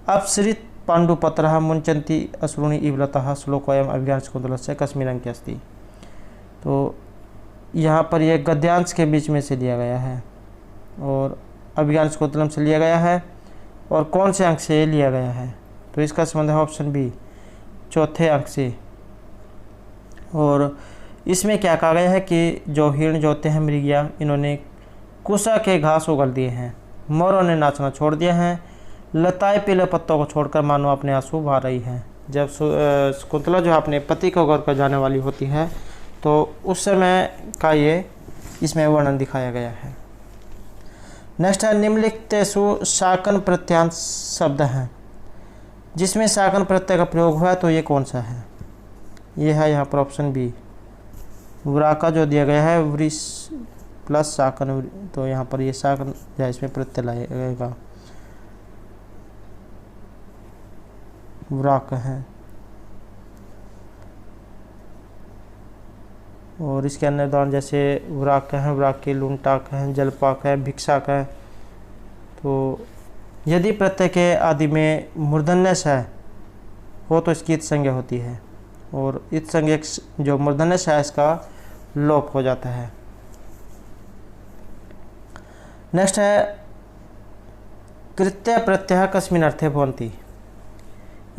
अपसृत पांडुपत्र मुंचंती अश्रुणी इवलतः, श्लोकोयम अभिज्ञान शकुंतलस्य कश्मीरं की अस्ति। तो यहाँ पर यह गद्यांश के बीच में से लिया गया है और अभिज्ञान शकुंतलम से लिया गया है। और कौन से अंक से लिया गया है? तो इसका संबंध है ऑप्शन बी, चौथे अंक से। और इसमें क्या कहा गया है कि जो हिरण जोते हैं मृगिया, इन्होंने कुशा के घास उगल दिए हैं, मोरों ने नाचना छोड़ दिया है, लताएं पीले पत्तों को छोड़कर मानो अपने आंसू बहा रही हैं। जब शकुंतला जो अपने पति को गौर कर जाने वाली होती है तो उस समय का ये इसमें वर्णन दिखाया गया है। नेक्स्ट है निम्नलिखितेषु शाकन प्रत्यांश शब्द हैं, जिसमें शाकन प्रत्यय का प्रयोग हुआ है, तो ये कौन सा है? ये है यहाँ पर ऑप्शन बी, व्राका जो दिया गया है, वृष प्लस शाकन, तो यहाँ पर ये शाकन या इसमें प्रत्यय लगेगा, व्राक है। और इसके अन्य उदाहरण जैसे व्राक है, व्राकी, लुंटाक है, जलपाक है, भिक्षाक है। तो यदि प्रत्यय के आदि में मूर्धन्यस है हो तो इसकी इत संज्ञा होती है, और इत संज्ञा जो मूर्धन्यस है इसका लोप हो जाता है। नेक्स्ट है कृत्य प्रत्यय कस्मिन् अर्थे भवन्ति।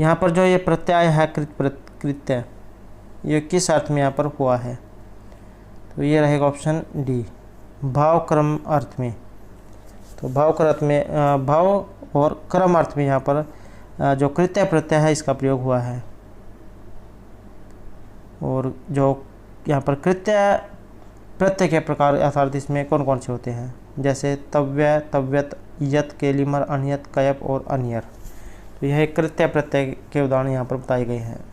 यहाँ पर जो ये प्रत्यय है कृत्य, ये किस अर्थ में यहाँ पर हुआ है? तो ये रहेगा ऑप्शन डी, भाव क्रम अर्थ में। तो भाव क्रम अर्थ में, भाव और क्रम अर्थ में यहाँ पर जो कृत्य प्रत्यय है इसका प्रयोग हुआ है। और जो यहाँ पर कृत्य प्रत्यय के प्रकार अर्थात इसमें कौन कौन से होते हैं? जैसे तव्य, तव्यत, यत, केलिमर, अनियत, कयप और अनियर। तो यह कृत्य प्रत्यय के उदाहरण यहाँ पर बताए गए हैं।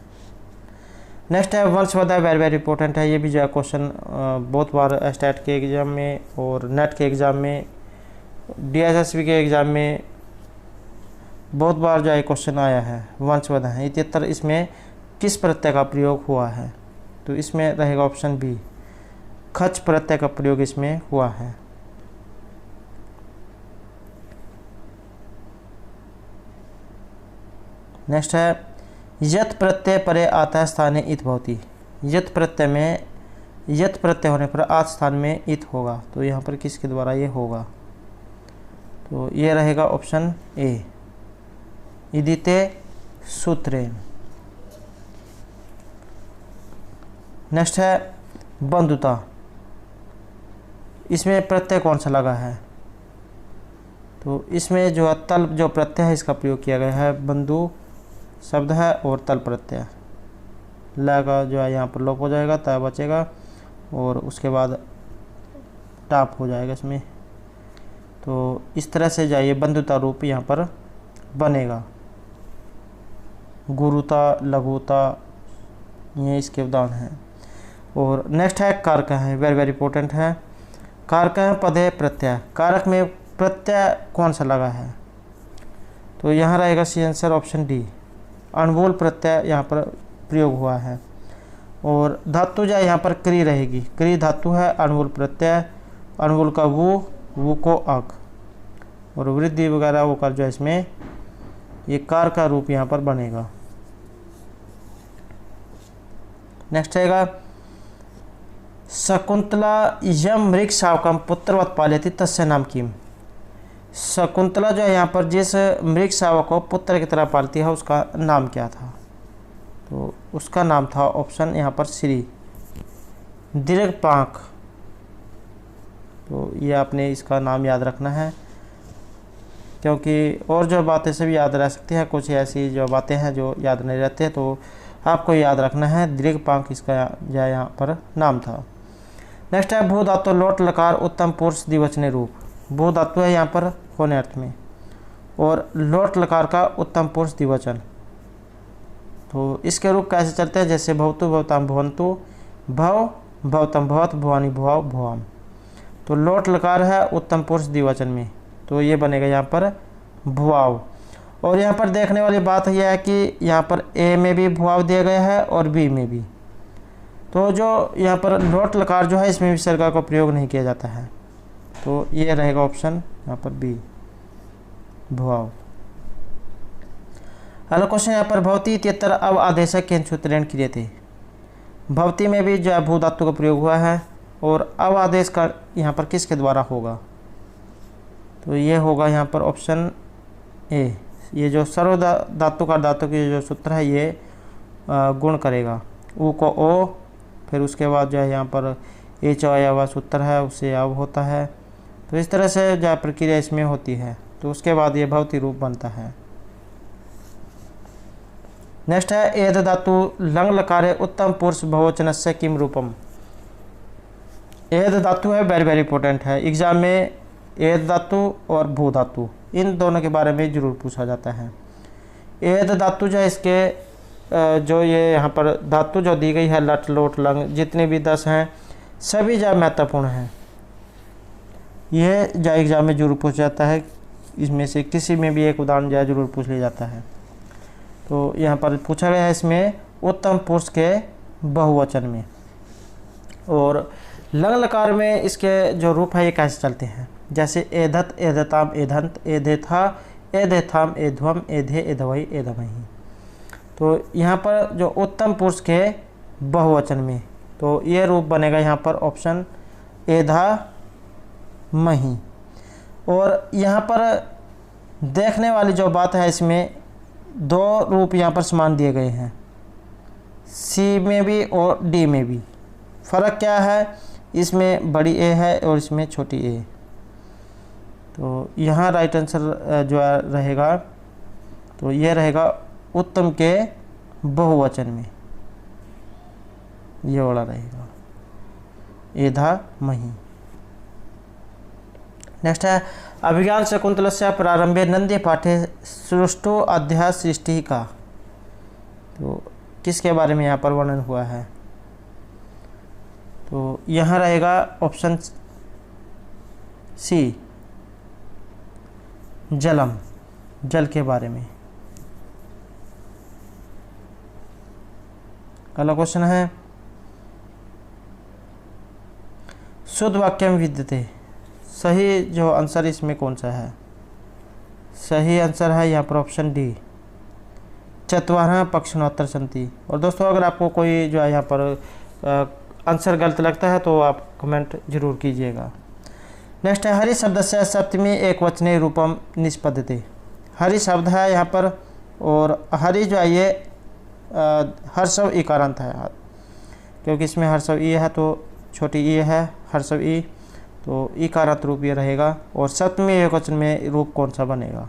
नेक्स्ट है वंशवदा, वेरी वेरी इंपॉर्टेंट है। ये भी जो है क्वेश्चन बहुत बार स्टेट के एग्ज़ाम में और नेट के एग्ज़ाम में, DSSB के एग्ज़ाम में बहुत बार जो है क्वेश्चन आया है। वंशवदा है इतर, इसमें किस प्रत्यय का प्रयोग हुआ है? तो इसमें रहेगा ऑप्शन बी, खच प्रत्यय का प्रयोग इसमें हुआ है। नेक्स्ट है यत प्रत्यय परे आता स्थाने इत भवति। यत प्रत्यय में, यत प्रत्यय होने पर आत स्थान में इत होगा, तो यहाँ पर किसके द्वारा ये होगा? तो ये रहेगा ऑप्शन ए, इदिते सूत्रेण। नेक्स्ट है बंधुता, इसमें प्रत्यय कौन सा लगा है? तो इसमें जो तल जो प्रत्यय है इसका प्रयोग किया गया है, बंधु शब्द है और तल प्रत्यय। ल का जो है यहाँ पर लोप हो जाएगा, ता बचेगा और उसके बाद टाप हो जाएगा इसमें। तो इस तरह से जाइए बंधुता रूप यहाँ पर बनेगा। गुरुता, लघुता, ये इसके उदाहरण हैं। और नेक्स्ट है कारक है, वेरी वेरी इंपॉर्टेंट है। कारक है पदे प्रत्यय, कारक में प्रत्यय कौन सा लगा है? तो यहाँ रहेगा सी आंसर ऑप्शन डी, अणुबोल प्रत्यय यहाँ पर प्रयोग हुआ है। और धातु जो यहाँ पर क्री रहेगी, क्री धातु है, अणुबोल प्रत्यय, अणुबोल का वो को अक, और वृद्धि वगैरह वो कर जो है इसमें ये कार का रूप यहाँ पर बनेगा। नेक्स्ट आएगा शकुंतला यम मृग शावकम पुत्रवत पालयति तस्य नाम किम। शकुंतला जो है यहाँ पर जिस मृग शावक को पुत्र की तरह पालती है उसका नाम क्या था? तो उसका नाम था ऑप्शन यहाँ पर श्री दीर्घपांख। तो ये आपने इसका नाम याद रखना है, क्योंकि और जो बातें सभी याद रह सकती हैं, कुछ ऐसी जो बातें हैं जो याद नहीं रहते, तो आपको याद रखना है दीर्घपांख इसका यहाँ पर नाम था। नेक्स्ट है भू धातु लोट लकार उत्तम पुरुष द्विवचनी रूप। भू धातु है यहाँ पर होने अर्थ में, और लोट लकार का उत्तम पुरुष द्विवचन। तो इसके रूप कैसे चलते हैं? जैसे भवतु भवताम भवंतु, भव भवतम भवत, भवानी भुवाव भुवाम। तो लोट लकार है उत्तम पुरुष द्विवचन में, तो ये बनेगा यहाँ पर भुवाव। और यहाँ पर देखने वाली बात यह है कि यहाँ पर ए में भी भुवाव दिया गया है और बी में भी। तो जो यहाँ पर लोट लकार जो है इसमें विसर्ग का प्रयोग नहीं किया जाता है, तो ये रहेगा ऑप्शन यहाँ पर बी भुवाव। अगला क्वेश्चन यहाँ पर भवती इत्यत्र अब आदेशक के सूत्रेण क्रिय थे। भवती में भी जो है भू धातु का प्रयोग हुआ है, और अब आदेश का यहाँ पर किसके द्वारा होगा? तो ये होगा यहाँ पर ऑप्शन ए। ये जो सर्व धातु का धातु की जो सूत्र है ये गुण करेगा, ऊ को ओ, फिर उसके बाद जो है यहाँ पर एच आया हुआ सूत्र है उससे अब होता है। तो इस तरह से जो प्रक्रिया इसमें होती है, तो उसके बाद ये भवती रूप बनता है। नेक्स्ट है एद धातु लंग लकारे उत्तम पुरुष बहुवचनस्य किम रूपम। एद धातु है वेरी वेरी इंपॉर्टेंट है, एग्जाम में एद धातु और भू धातु इन दोनों के बारे में जरूर पूछा जाता है। एद धातु जो है इसके जो ये यहाँ पर धातु जो दी गई है लट लोट लंग जितने भी 10 हैं सभी जो महत्वपूर्ण हैं, ये जो एग्जाम में जरूर पूछा जाता है। इसमें से किसी में भी एक उदाहरण जो जरूर पूछ लिया जाता है। तो यहाँ पर पूछा गया है इसमें उत्तम पुरुष के बहुवचन में, और लंग लकार में इसके जो रूप है ये कैसे चलते हैं? जैसे एधत एधताम एधंत एधेथा एधेथाम एध्वम एधे एधवई एधमही। तो यहाँ पर जो उत्तम पुरुष के बहुवचन में, तो ये रूप बनेगा यहाँ पर ऑप्शन एधा मही। और यहाँ पर देखने वाली जो बात है इसमें 2 रूप यहाँ पर समान दिए गए हैं, सी में भी और डी में भी। फ़र्क क्या है? इसमें बड़ी ए है और इसमें छोटी ए। तो यहाँ राइट आंसर जो रहेगा तो ये रहेगा उत्तम के बहुवचन में, ये वाला रहेगा एधा मही। नेक्स्ट है अभिज्ञान शकुंतलस्य प्रारंभे नंदे पाठे सृष्टो अध्याय सृष्टि का। तो किसके बारे में यहाँ पर वर्णन हुआ है? तो यहाँ रहेगा ऑप्शन सी जलम, जल के बारे में। अगला क्वेश्चन है शुद्ध वाक्यम विद्यते। सही जो आंसर इसमें कौन सा है? सही आंसर है यहाँ पर ऑप्शन डी चत्वारः पक्षिणोत्तर संति। और दोस्तों अगर आपको कोई जो है यहाँ पर आंसर गलत लगता है तो आप कमेंट जरूर कीजिएगा। नेक्स्ट है हरि शब्द से सप्तमी एक वचने रूपम निष्पद्यते। हरि शब्द है यहाँ पर, और हरि जो है ये हर्षव इकारांत है, क्योंकि इसमें हर्षव ई है तो छोटी ई है हर्षव ई, तो इकारांत रूप ये रहेगा। और सप्तमी एक वचन में रूप कौन सा बनेगा?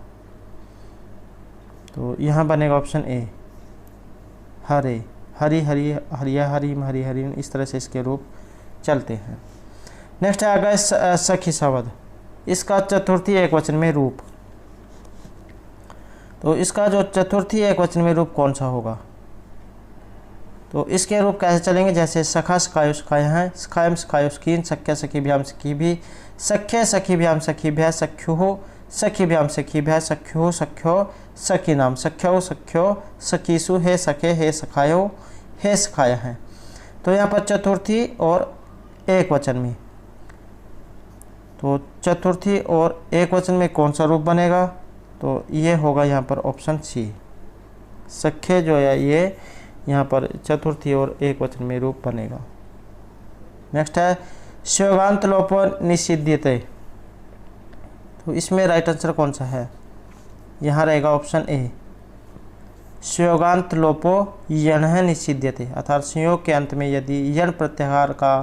तो यहाँ बनेगा ऑप्शन ए हरे, हरि हरि हरिया हरिम हरि हरिन, इस तरह से इसके रूप चलते हैं। नेक्स्ट है आगे सखी शब्द, इसका चतुर्थी एक वचन में रूप। तो इसका जो चतुर्थी एक वचन में रूप कौन सा होगा? तो इसके रूप कैसे चलेंगे? जैसे सखा सखायो सखाय हैं, सखायम सखायो सखीन, सख्य सखीभ्याम सखीभी, सख्य सखीभ्याम सखीभ्य, सख्युः सखीभ्याम सखीभ्य, सख्युः सख्यो सखीनाम, सख्यो सख्यो सखीसु, हे सखे हे सखायो हे सखाया हैं। तो यहाँ पर चतुर्थी और एक वचन में, तो चतुर्थी और एक वचन में कौन सा रूप बनेगा? तो ये होगा यहाँ पर ऑप्शन सी। सख्य जो है ये यहाँ पर चतुर्थी और एक वचन में रूप बनेगा। नेक्स्ट है स्योगांत लोपो निषिध्यते। तो इसमें राइट आंसर कौन सा है? यहाँ रहेगा ऑप्शन ए। स्योगांत लोपो यणः निषिध्यते, अर्थात संयोग के अंत में यदि यण प्रत्याहार का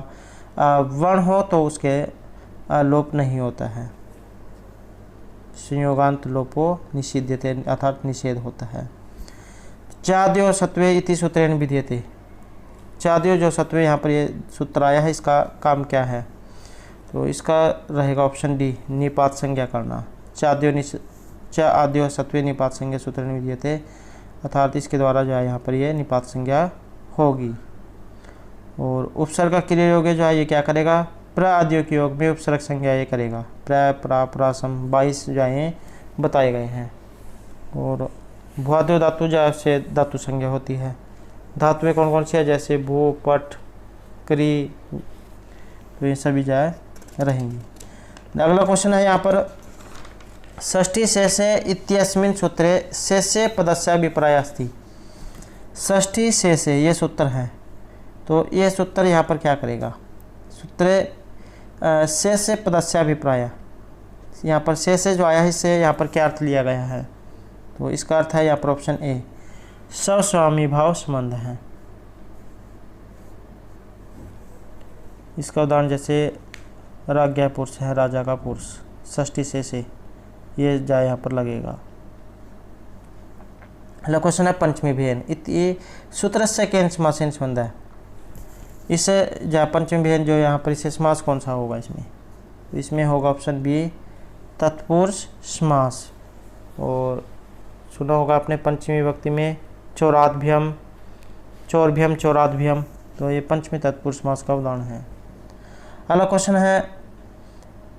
वर्ण हो तो उसके लोप नहीं होता है। संयोगांत लोपो निषिध्यते अर्थात निषेध होता है। चाद्यो सत्वे इति सूत्रेण विधीयते। चाद्यो जो सत्वे यहाँ पर ये सूत्र आया है, इसका काम क्या है? तो इसका रहेगा ऑप्शन डी, निपात संज्ञा करना। च आद्यो सत्वे निपात संज्ञा सूत्रेण विधीयते, अर्थात इसके द्वारा जो है यहाँ पर ये निपात संज्ञा होगी। और उपसर्ग का क्रिया योग जो है ये क्या करेगा? प्र आद्यो के योग में उपसर्ग संज्ञा ये करेगा। प्र प्रा प्रासम 22 जो है बताए गए हैं। और भुआद्यो धातु जैसे धातु संज्ञा होती है। धातुएं कौन कौन सी है? जैसे भू, पट, क्री, तो ये सभी जाए रहेंगी। अगला क्वेश्चन है यहाँ पर षष्ठी शेषे इत्यस्मिन् सूत्रे शेषे पदस्य अभिप्राय अस्ति। षष्ठी शेषे ये सूत्र है, तो ये सूत्र यहाँ पर क्या करेगा? सूत्रे शेषे पदस्य अभिप्राय, यहाँ पर शेषे जो आया है इससे यहाँ पर क्या अर्थ लिया गया है? तो इसका अर्थ है यहाँ पर ऑप्शन ए, सस्वामी भाव संबंध है। इसका उदाहरण जैसे राज्ञा पुरुष है, राजा का पुरुष, षष्ठी से ये जाए यहाँ पर लगेगा। अगला क्वेश्चन है पंचमी भेन इति सूत्र से केन समासेन संबंध है। इससे जो पंचमी भेन जो यहाँ पर इसे समास कौन सा होगा इसमें? तो इसमें होगा ऑप्शन बी, तत्पुरुष समास। और सुना होगा आपने पंचमी विभक्ति में चौराद्भ्यम, चौरभ्यम, चौराद्भ्यम, तो ये पंचमी तत्पुरुष समास का उदाहरण है। अगला क्वेश्चन है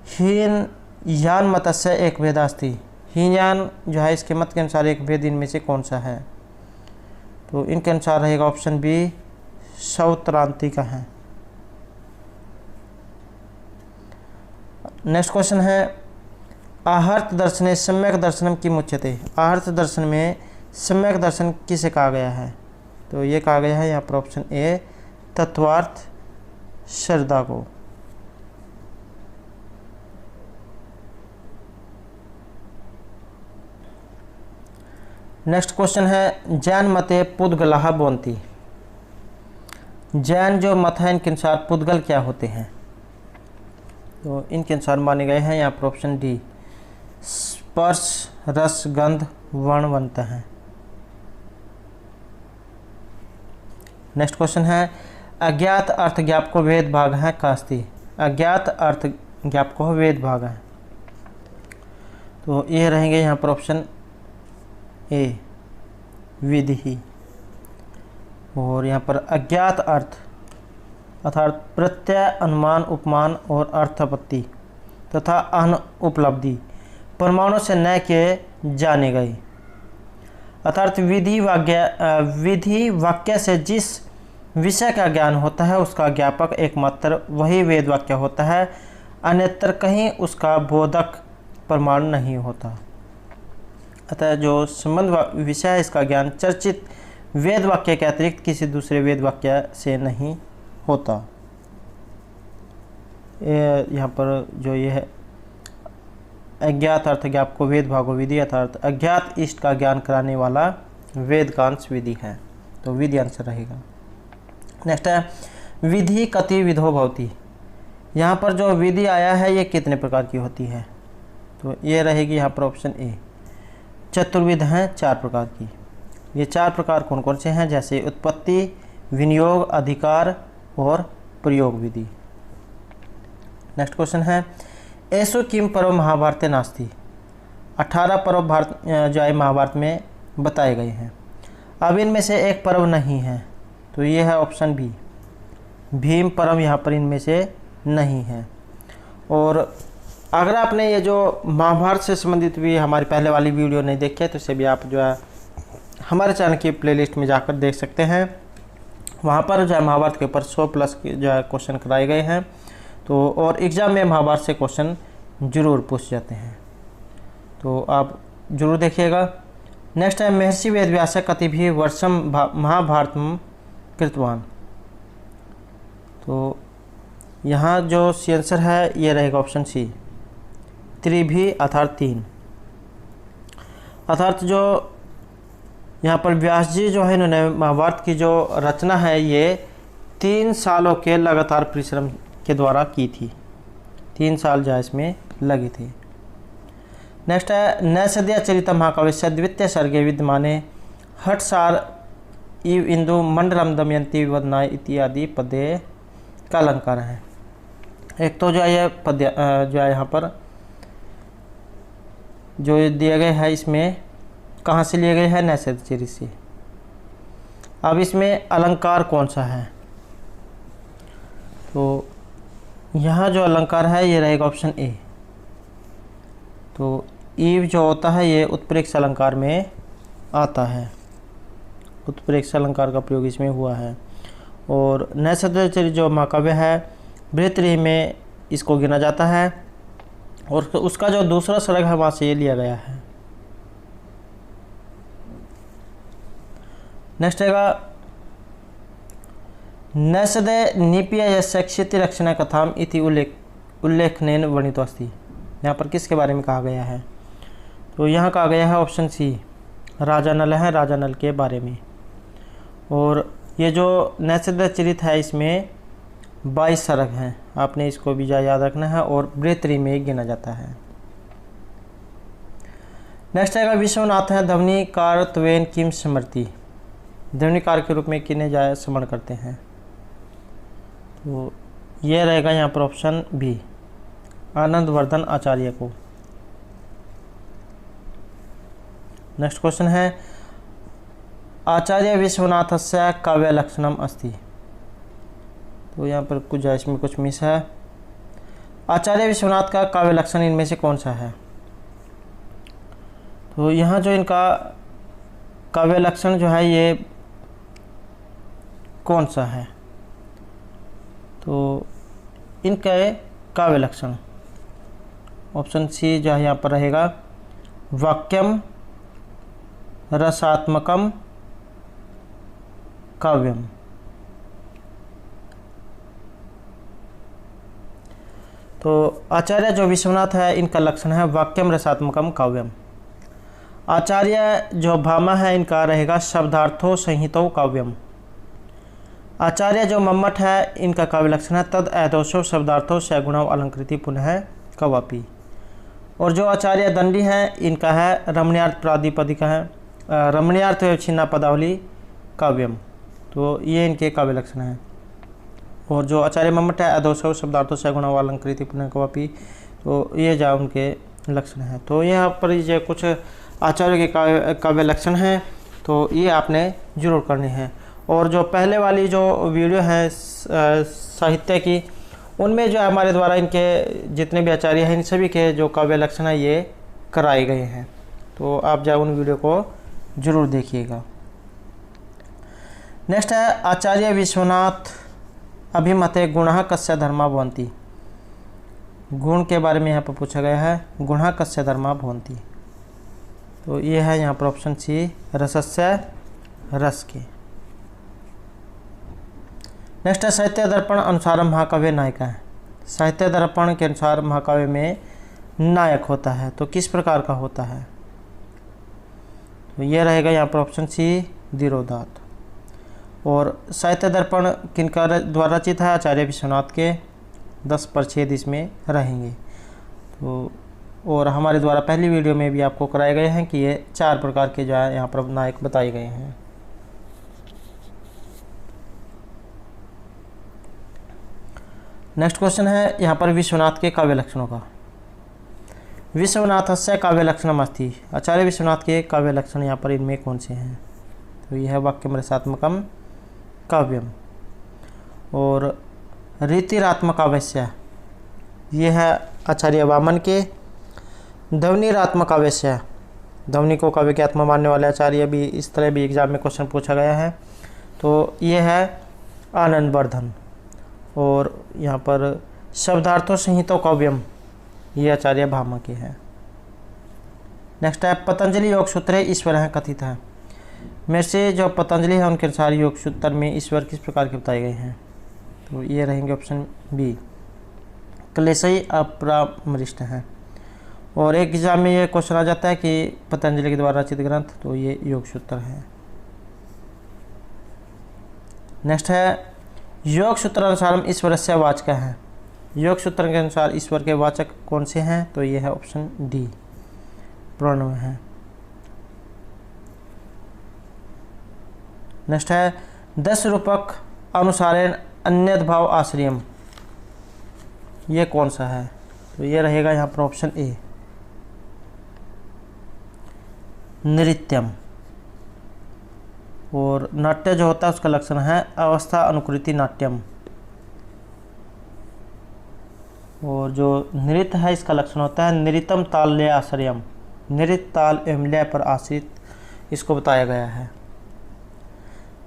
हीन यान मतस्य एक भेदास्ति। हीनयान जो है इसके मत के अनुसार एक भेद इनमें से कौन सा है? तो इनके अनुसार रहेगा ऑप्शन बी, सौत्रांति का है। नेक्स्ट क्वेश्चन है आहर्त दर्शने सम्यक दर्शनम किम उच्यते। आहर्त दर्शन में सम्यक दर्शन किसे कहा गया है? तो ये कहा गया है यहाँ पर ऑप्शन ए, तत्वार्थ श्रद्धा को। नेक्स्ट क्वेश्चन है जैन मते पुद्गलः भवन्ति। जैन जो मत है इनके अनुसार पुद्गल क्या होते हैं? तो इनके अनुसार माने गए हैं यहाँ पर ऑप्शन डी, स्पर्श रस गंध वर्ण बनते हैं। नेक्स्ट क्वेश्चन है अज्ञात अर्थ ज्ञापको वेद भाग है कास्ति। अज्ञात अर्थ ज्ञापको वेद भाग है, तो ये रहेंगे यहाँ पर ऑप्शन ए, विधि। और यहाँ पर अज्ञात अर्थ अर्थात प्रत्यय, अनुमान, उपमान और अर्थापत्ति तथा अनुपलब्धि प्रमाणों से न किए जाने गए। अर्थात विधि वाक्य से जिस विषय का ज्ञान होता है उसका ज्ञापक एकमात्र वही वेद वाक्य होता है, अन्यत्र कहीं उसका बोधक प्रमाण नहीं होता। अतः जो संबंध विषय है इसका ज्ञान चर्चित वेद वाक्य के अतिरिक्त किसी दूसरे वेद वाक्य से नहीं होता। यहाँ पर जो ये है अज्ञात अर्थ ज्ञापको वेद भागो विधि, अर्थात अज्ञात इष्ट का ज्ञान कराने वाला वेद का अंश विधि है, तो विधि आंसर रहेगा। नेक्स्ट है विधि कति विधो भवति। यहाँ पर जो विधि आया है ये कितने प्रकार की होती है? तो ये रहेगी यहाँ पर ऑप्शन ए, चतुर्विध हैं, 4 प्रकार की। ये 4 प्रकार कौन कौन से हैं? जैसे उत्पत्ति, विनियोग, अधिकार और प्रयोग विधि। नेक्स्ट क्वेश्चन है ऐसो किम पर्व महाभारते नास्ति। 18 पर्व भारत जो है महाभारत में बताए गए हैं, अब इनमें से एक पर्व नहीं है, तो ये है ऑप्शन बी, भीम पर्व यहाँ पर इनमें से नहीं है। और अगर आपने ये जो महाभारत से संबंधित भी हमारी पहले वाली वीडियो नहीं देखी है तो इसे भी आप जो है हमारे चैनल की प्लेलिस्ट में जाकर देख सकते हैं। वहाँ पर जो है महाभारत के ऊपर 100+ के जो है क्वेश्चन कराए गए हैं, तो और एग्ज़ाम में महाभारत से क्वेश्चन ज़रूर पूछ जाते हैं। तो आप जरूर देखिएगा। नेक्स्ट है महर्षि वेदव्यास कतिभिः वर्षम महाभारतम कृतवान। तो यहाँ जो सी आंसर है ये रहेगा ऑप्शन सी, त्रिभी अर्थात 3। अर्थात जो यहाँ पर व्यास जी जो है इन्होंने महाभारत की जो रचना है ये 3 सालों के लगातार परिश्रम के द्वारा की थी। 3 साल जो है इसमें लगी थी। नेक्स्ट है नैषधीय चरित महाकाव्य द्वितीय सर्गे विद्यमाने हठसार इव इंदु मंडलम दमयंती वदनाय इत्यादि पदे का अलंकार है। एक तो जो है ये पद्य जो है यहाँ पर जो दिए गए हैं इसमें कहाँ से लिए गए हैं, नैषधीय चरित से। अब इसमें अलंकार कौन सा है, तो यहाँ जो अलंकार है ये रहेगा ऑप्शन ए। तो ईव जो होता है ये उत्प्रेक्ष अलंकार में आता है, उत्प्रेक्ष अलंकार का प्रयोग इसमें हुआ है। और नैषधीय चरित जो महाकाव्य है भृतृहरि में इसको गिना जाता है और उसका जो दूसरा सर्ग है वहाँ से ये लिया गया है। नेक्स्ट रहेगा नैषधे निपीय यस्य क्षिति रक्षण कथाम इति उल्लेखनेन वर्णितो अस्ति। यहाँ पर किसके बारे में कहा गया है, तो यहाँ कहा गया है ऑप्शन सी, राजा नल है, राजा नल के बारे में। और ये जो नैषधीय चरित है इसमें 22 सर्ग हैं, आपने इसको भी याद रखना है और भृतृहरि में गिना जाता है। नेक्स्ट आएगा विश्वनाथ है ध्वनिकार त्वेन किम स्मृति। ध्वनिकार के रूप में किन्हें जाए स्मरण करते हैं, तो ये रहेगा यहाँ पर ऑप्शन बी, आनंदवर्धन आचार्य को। नेक्स्ट क्वेश्चन है आचार्य विश्वनाथस्य काव्य लक्षणम अस्ति। तो यहाँ पर कुछ इसमें कुछ मिस है। आचार्य विश्वनाथ का काव्य लक्षण इनमें से कौन सा है, तो यहाँ जो इनका काव्य लक्षण जो है ये कौन सा है, तो इनका काव्य लक्षण ऑप्शन सी जो है यहाँ पर रहेगा, वाक्यम रसात्मकम काव्यम। तो आचार्य जो विश्वनाथ है इनका लक्षण है वाक्यम रसात्मकम काव्यम। आचार्य जो भामा है इनका रहेगा शब्दार्थो संहितो काव्यम। आचार्य जो मम्मट है इनका काव्य लक्षण है तद ऐदोषो शब्दार्थो सगुणो अलंकृति पुनः कवापी। और जो आचार्य दंडी है इनका है रमणीयार्थ प्रादिपदिका है, रमणीयार्थ छिन्ना पदावली काव्यम। तो ये इनके काव्य लक्षण हैं। और जो आचार्य मम्मट है अदोषो शब्दार्थो सगुणो अलंकृति पुनः कवापी, तो ये जा उनके लक्षण हैं। तो यहाँ पर ये कुछ आचार्य के काव्य लक्षण हैं, तो ये आपने जरूर करने हैं। और जो पहले वाली जो वीडियो है साहित्य की, उनमें जो हमारे द्वारा इनके जितने भी आचार्य हैं इन सभी के जो काव्य लक्षण है ये कराए गए हैं, तो आप जाए उन वीडियो को जरूर देखिएगा। नेक्स्ट है आचार्य विश्वनाथ अभिमते गुणः कस्य धर्मा भवन्ति। गुण के बारे में यहाँ पर पूछा गया है, गुणः कस्य धर्मा भवन्ति। तो ये है यहाँ पर ऑप्शन सी, रसस्य रस के। नेक्स्ट है साहित्य दर्पण अनुसार महाकाव्य नायिका है। साहित्य दर्पण के अनुसार महाकाव्य में नायक होता है, तो किस प्रकार का होता है, तो ये रहेगा यहाँ पर ऑप्शन सी, धीरोदात्त। और साहित्य दर्पण किनका द्वारा रचित है, आचार्य विश्वनाथ के। 10 परिच्छेद इसमें रहेंगे। तो और हमारे द्वारा पहली वीडियो में भी आपको कराए गए हैं कि ये 4 प्रकार के जो है यहाँ पर नायक बताए गए हैं। नेक्स्ट क्वेश्चन है यहाँ पर विश्वनाथ के काव्य लक्षणों का। विश्वनाथस्य काव्य लक्षणम अस्ति। आचार्य विश्वनाथ के काव्य लक्षण यहाँ पर इनमें कौन से हैं, तो यह है वाक्यम रसात्मकम काव्यम। और रीतिरात्मकावश्य, यह है आचार्य वामन के। ध्वनिरात्मकावश्य, ध्वनि को काव्य की आत्मा मानने वाले आचार्य भी, इस तरह भी एग्जाम में क्वेश्चन पूछा गया है, तो यह है आनंदवर्धन। और यहाँ पर शब्दार्थो संहितो काव्यम, ये आचार्य भामा के हैं। नेक्स्ट है पतंजलि योग सूत्र ईश्वर है कथित है। में से जो पतंजलि है उनके अनुसार योग सूत्र में ईश्वर किस प्रकार के बताए गए हैं? तो ये रहेंगे ऑप्शन बी, क्लेशयी अपरामृष्ट हैं। और एक एग्जाम में ये क्वेश्चन आ जाता है कि पतंजलि के द्वारा रचित ग्रंथ, तो ये योग सूत्र है। नेक्स्ट है योग सूत्र अनुसार ईश्वर से वाचक हैं। योग सूत्र के अनुसार ईश्वर के वाचक कौन से हैं? तो ये है ऑप्शन डी, प्रणव है। नेक्स्ट है 10 रूपक अनुसारेण अन्यद भाव आश्रयम, ये कौन सा है? तो ये रहेगा यहाँ पर ऑप्शन ए, नृत्यम। और नाट्य जो होता है उसका लक्षण है अवस्था अनुकृति नाट्यम। और जो नृत्य है इसका लक्षण होता है नृतम ताल लय आश्रयम, नृत्य ताल एवं लय पर आश्रित इसको बताया गया है।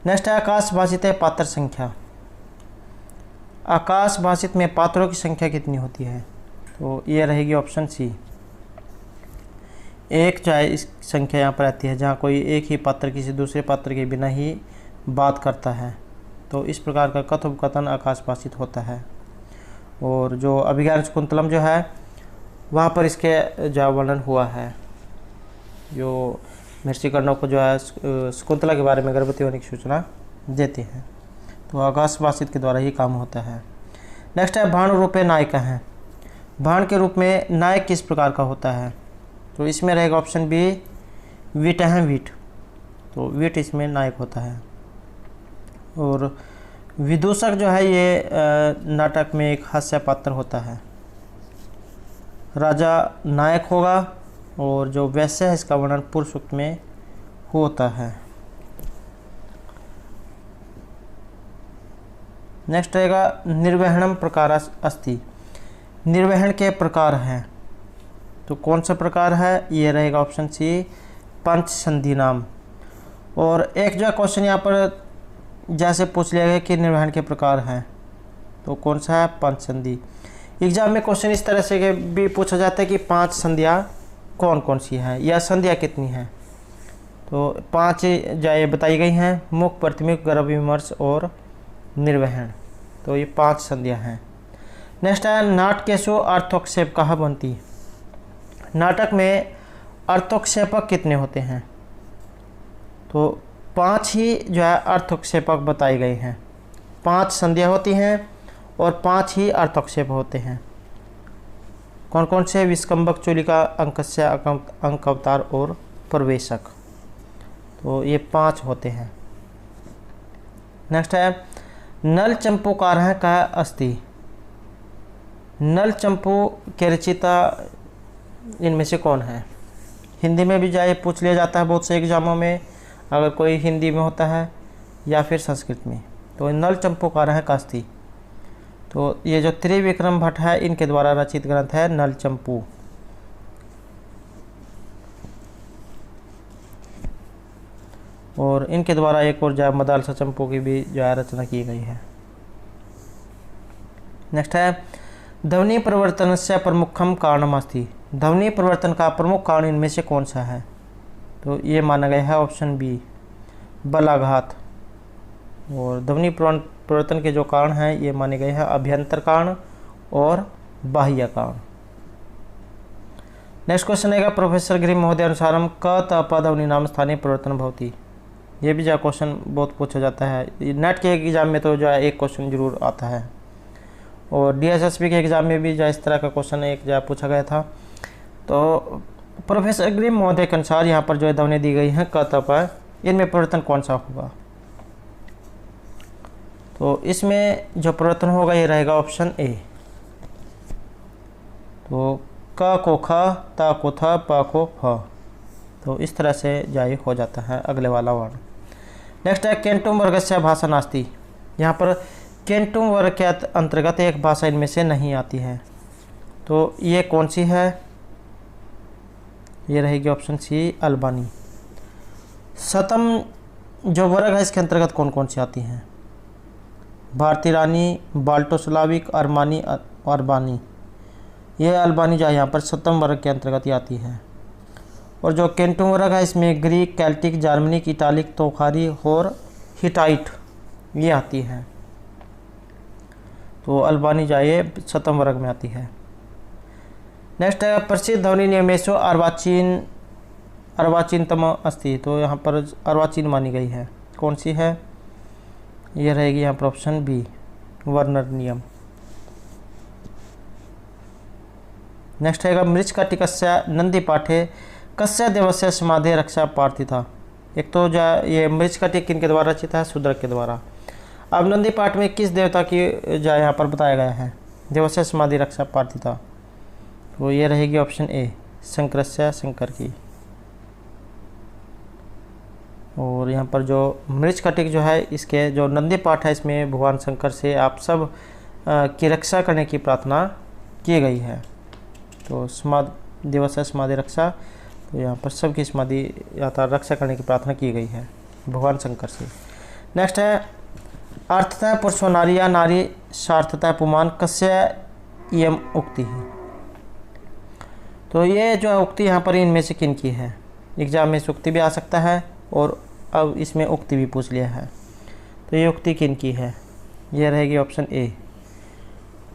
नेक्स्ट है आकाश भाषित पात्र संख्या। आकाश भाषित में पात्रों की संख्या कितनी होती है? तो ये रहेगी ऑप्शन सी, एक जो है इस संख्या यहाँ पर आती है जहाँ कोई एक ही पात्र किसी दूसरे पात्र के बिना ही बात करता है, तो इस प्रकार का कथोपकथन आकाशभाषित होता है। और जो अभिज्ञान शकुंतलम जो है वहाँ पर इसके जो वर्णन हुआ है, जो महर्षि कर्णव को जो है शकुंतला के बारे में गर्भवती होने की सूचना देते हैं, तो आकाशभाषित के द्वारा ही काम होता है। नेक्स्ट है भाण रूपे नायिका हैं। भाण के रूप में नायक किस प्रकार का होता है? तो इसमें रहेगा ऑप्शन बी, वीट है वीट, तो वीट इसमें नायक होता है। और विदूषक जो है ये नाटक में एक हास्य पात्र होता है। राजा नायक होगा और जो वैश्य है इसका वर्णन पूर्व सूक्त में होता है। नेक्स्ट रहेगा निर्वहणम प्रकार अस्ति, निर्वहन के प्रकार हैं, तो कौन सा प्रकार है? ये रहेगा ऑप्शन सी, पंच संधि नाम। और एक जो क्वेश्चन यहाँ पर जैसे पूछ लिया गया कि निर्वहन के प्रकार हैं, तो कौन सा है? पंच संधि। एग्जाम में क्वेश्चन इस तरह से भी पूछा जाता है कि 5 संधियाँ कौन कौन सी हैं या संधियाँ कितनी हैं? तो 5 जो ये बताई गई हैं, मुख, प्रतिमुख, गर्भ विमर्श और निर्वहन, तो ये 5 संधियाँ हैं। नेक्स्ट है नाटकेशु अर्थोक्षेप कहाँ बनती? नाटक में अर्थोक्षेपक कितने होते हैं? तो 5 ही जो है अर्थोक्षेपक बताए गए हैं। 5 संधियाँ होती हैं और 5 ही अर्थोक्षेप होते हैं। कौन कौन से? विस्कंबक, चूलिका, अंकस्य, अंक अवतार और प्रवेशक, तो ये 5 होते हैं। नेक्स्ट है नल चंपूकार कह अस्ति। नल चंपू के रचिता इनमें से कौन है? हिंदी में भी जाए पूछ लिया जाता है बहुत से एग्जामों में, अगर कोई हिंदी में होता है या फिर संस्कृत में। तो नल चंपूकार है कास्ती, तो ये जो त्रिविक्रम भट्ट है इनके द्वारा रचित ग्रंथ है नल चंपू। और इनके द्वारा एक और जो मदालसा चंपू की भी जो है रचना की गई है। नेक्स्ट है ध्वनि परिवर्तन से प्रमुखम कारणम अस्ति। ध्वनि परिवर्तन का प्रमुख कारण इनमें से कौन सा है? तो ये माना गया है ऑप्शन बी, बलाघात। और ध्वनि परिवर्तन के जो कारण हैं ये माने गए हैं अभ्यंतर कारण और बाह्य कारण। नेक्स्ट क्वेश्चन है प्रोफेसर गिरि महोदय अनुसारम क त प ध्वनि नाम स्थानीय परिवर्तन भवति। ये भी जो क्वेश्चन बहुत पूछा जाता है, नेट के एग्जाम में तो जो है एक क्वेश्चन जरूर आता है, और DSSB के एग्ज़ाम में भी जो इस तरह का क्वेश्चन एक जो पूछा गया था। तो प्रोफेसर गिरि महोदय के अनुसार यहाँ पर जो ध्वनि दी गई हैं क त प, इनमें परिवर्तन कौन सा होगा? तो इसमें जो परिवर्तन होगा ये रहेगा ऑप्शन ए। तो क को ख, त को थ, प को फ, तो इस तरह से जाय हो जाता है अगले वाला वर्ण। नेक्स्ट है केंटुम वर्गस्य भाषा नास्ति। यहाँ पर केंटुम वर्ग के अंतर्गत एक भाषा इनमें से नहीं आती है, तो ये कौन सी है? ये रहेगी ऑप्शन सी, अल्बानी। शतम जो वर्ग है इसके अंतर्गत कौन कौन सी आती हैं? भारतीय रानी, बाल्टोस्लाविक, अरमानी, अरबानी। ये अल्बानी जो है यहाँ पर शतम वर्ग के अंतर्गत ही आती है। और जो केंटू वर्ग है इसमें ग्रीक, केल्टिक, जर्मनिक, इटालिक, तोखारी और हिटाइट ये आती है। तो अल्बानी जो ये 7वें वर्ग में आती है। नेक्स्ट है प्रसिद्ध ध्वनि नियमेशो अर्वाचीनतम अस्ति। तो यहाँ पर अर्वाचीन मानी गई है, कौन सी है? ये रहेगी यहाँ पर ऑप्शन बी, वर्नर नियम। नेक्स्ट है मृच्छकटिकस्य नंदी पाठे कस्य देवस्य समाधि रक्षा प्रार्थिता। एक तो जो ये मृच्छकटिक किन के द्वारा रचित है? शूद्रक के द्वारा। अब नंदी पाठ में किस देवता की जो यहाँ पर बताया गया है? देवस्य समाधि रक्षा प्रार्थिता। तो ये रहेगी ऑप्शन ए, शंकरस्य, शंकर की। और यहाँ पर जो मृच्छकटिक जो है इसके जो नंदी पाठ है इसमें भगवान शंकर से आप सब की रक्षा करने की प्रार्थना की गई है। तो देवस्य समाधि रक्षा, तो यहाँ पर सबकी समाधि या रक्षा करने की प्रार्थना की गई है भगवान शंकर से। नेक्स्ट है अर्थतः पुरुषो नारी या नारी सार्थतः पुमान कस्य इयम उक्ति है। तो ये जो उक्ति यहाँ पर इनमें से किन की है? एग्जाम में उक्ति भी आ सकता है और अब इसमें उक्ति भी पूछ लिया है। तो ये उक्ति किन की है? ये रहेगी ऑप्शन ए,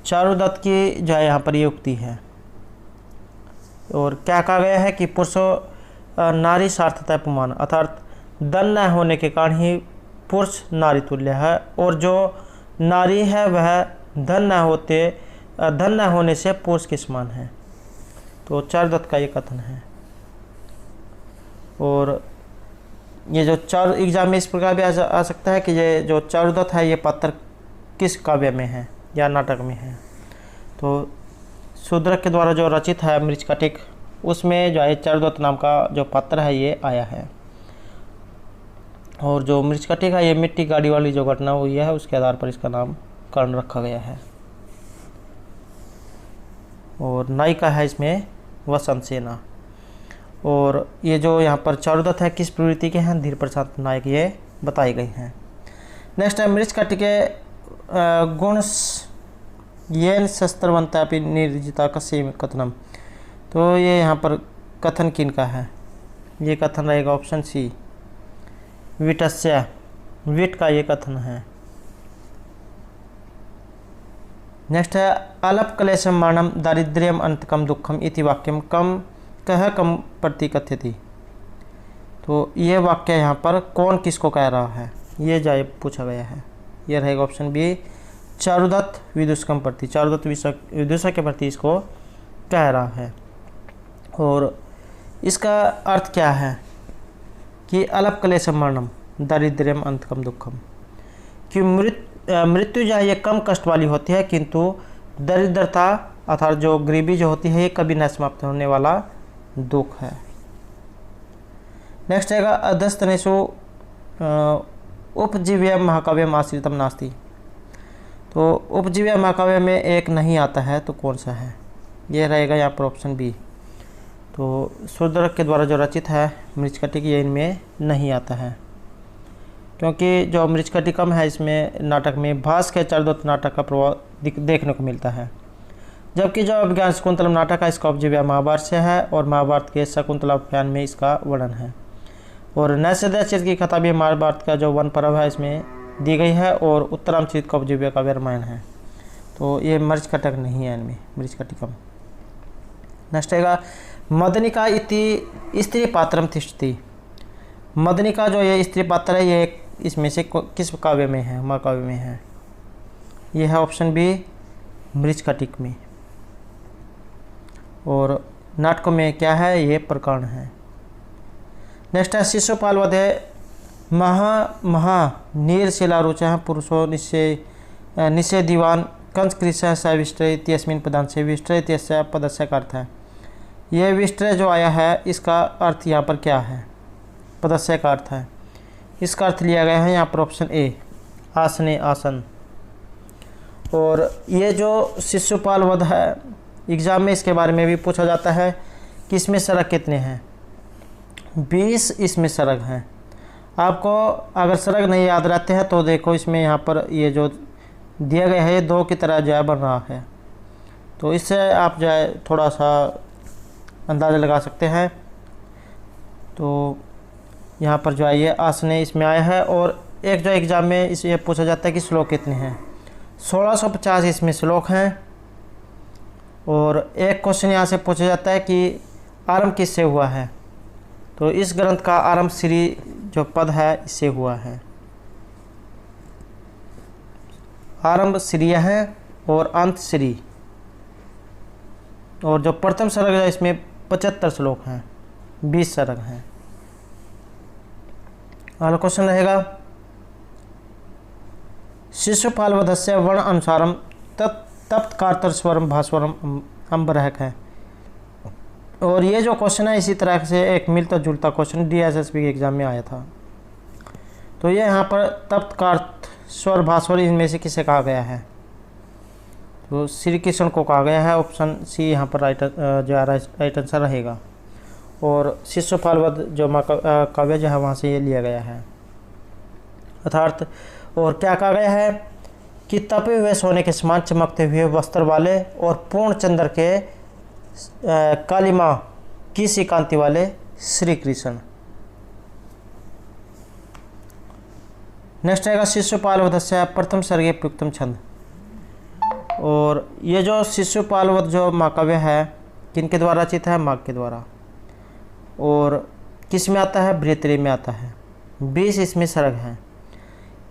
चारुदत्त की जो है यहाँ पर ये उक्ति है। और क्या कहा गया है कि पुरुषो नारी सार्थतः पुमान, अर्थात धन न होने के कारण ही पुरुष नारी तुल्य है, और जो नारी है वह धन न होने से पुरुष के समान है। तो चारुदत्त का ये कथन है। और ये जो चार एग्जाम में इस प्रकार भी आ सकता है कि ये जो चारुदत्त है ये पात्र किस काव्य में है या नाटक में है? तो शूद्रक के द्वारा जो रचित है मृच्छकटिक, उसमें जो है चारुदत्त नाम का जो पात्र है ये आया है। और जो मृच्छकटिक है ये मिट्टी गाड़ी वाली जो घटना हुई है उसके आधार पर इसका नामकरण रखा गया है। और नायिका है इसमें वसंत सेना। और ये जो यहाँ पर चारुदत्त है किस प्रवृत्ति के हैं? धीर प्रसाद नायक ये बताई गई हैं। नेक्स्ट है मृच्छकटिक के गुण येन शस्त्रवंतापि निर्जिता कस्य कथनम। तो ये यहाँ पर कथन किन का है? ये कथन रहेगा ऑप्शन सी, विटस्य, विट का ये कथन है। नेक्स्ट है अलप क्लेशम मरणम दारिद्र्यम अंतकम दुखम इति वाक्यम कम प्रति कथ्यति। तो ये वाक्य यहाँ पर कौन किसको कह रहा है? ये जाए पूछा गया है। ये रहेगा ऑप्शन बी, चारुदत्त विदूषकम प्रति, चारुदत्त विदूषक के प्रति इसको कह रहा है। और इसका अर्थ क्या है कि अलप क्लेशम मरणम दारिद्र्यम अंतकम दुखम, कि मृत्यु जो है ये कम कष्ट वाली होती है, किंतु दरिद्रता अर्थात जो गरीबी जो होती है ये कभी न समाप्त होने वाला दुख है। नेक्स्ट है अधस्तनेषु उपजीव्य महाकाव्यम आश्रितम नास्ति। तो उपजीव्य महाकाव्य में एक नहीं आता है, तो कौन सा है? ये रहेगा यहाँ पर ऑप्शन बी। तो शूद्रक के द्वारा जो रचित है मृच्छकटिक ये इनमें नहीं आता है, क्योंकि जो मृच्छकटिकम है इसमें नाटक में भास के चारुदत्त नाटक का प्रभाव देखने को मिलता है। जबकि जो अभिज्ञान शकुंतलम नाटक है इसका उपजीव्य महाभारत से है और महाभारत के शकुंतला उपाख्यान में इसका वर्णन है। और नैषधीय की कथा भी महाभारत का जो वन पर्व है इसमें दी गई है और उत्तरामचरित का उपजीव्य काव्य रामायण है। तो ये मृच्छकटिक नहीं है इनमें, मृच्छकटिकम। नेक्स्ट है मदनिका इति स्त्री पात्रम तिष्ठति। मदनिका जो ये स्त्री पात्र है ये इसमें से किस काव्य में है? महाकाव्य में है। ये है ऑप्शन बी, मृच्छकटिक में। और नाटकों में क्या है? ये प्रकरण है। नेक्स्ट है शिशुपाल वधे महा नीरशिला रुचा पुरुषो निश्चय दीवान कंस कृष्ण सविष्टय इत्यस्मिन् पदांत से विष्टय इत्यस्य पदस्य का अर्थ है। यह विष्टय जो आया है इसका अर्थ यहाँ पर क्या है? पदस्य का अर्थ है। इसका अर्थ लिया गया है यहाँ पर ऑप्शन ए, आसने आसन। और ये जो शिशुपाल वध है एग्ज़ाम में इसके बारे में भी पूछा जाता है कि इसमें सरक कितने हैं? 20 इसमें सरक हैं। आपको अगर सरक नहीं याद रहते हैं तो देखो इसमें यहाँ पर ये जो दिया गया है ये 2 की तरह जो है बन रहा है, तो इससे आप जो है थोड़ा सा अंदाज़ा लगा सकते हैं। तो यहाँ पर जो है ये आसने इसमें आया है। और एक जो एग्ज़ाम में इस ये पूछा जाता है कि श्लोक कितने हैं, 1650 इसमें श्लोक हैं। और एक क्वेश्चन यहाँ से पूछा जाता है कि आरंभ किससे हुआ है, तो इस ग्रंथ का आरंभ श्री जो पद है इससे हुआ है। आरंभ श्री है और अंत श्री। और जो प्रथम सर्ग है इसमें 75 श्लोक हैं, 20 सर्ग हैं। अगला क्वेश्चन रहेगा शिशुपाल वधस्य वर्ण अनुसारम तप्त कार्तर स्वरम भास्वरम अम्बरहक है। और ये जो क्वेश्चन है इसी तरह से एक मिलता जुलता क्वेश्चन DSSB के एग्जाम में आया था। तो ये यहाँ पर तप्त कार्त स्वर भास्वर इनमें से किसे कहा गया है, तो श्री कृष्ण को कहा गया है। ऑप्शन सी यहाँ पर राइट आंसर रहेगा। और शिशुपाल वध जो काव्य जो है वहाँ से ये लिया गया है अर्थात। और क्या कहा गया है कि तपे हुए सोने के समान चमकते हुए वस्त्र वाले और पूर्ण चंद्र के कालिमा की सी कांति वाले श्री कृष्ण। नेक्स्ट रहेगा शिशुपाल वधस्य प्रथम सर्गे प्रयुक्तम छंद। और ये जो शिशुपाल वध जो महाकाव्य है किनके द्वारा रचित है, माघ के द्वारा। और किस में आता है, भृतरी में आता है। 20 इसमें सर्ग हैं।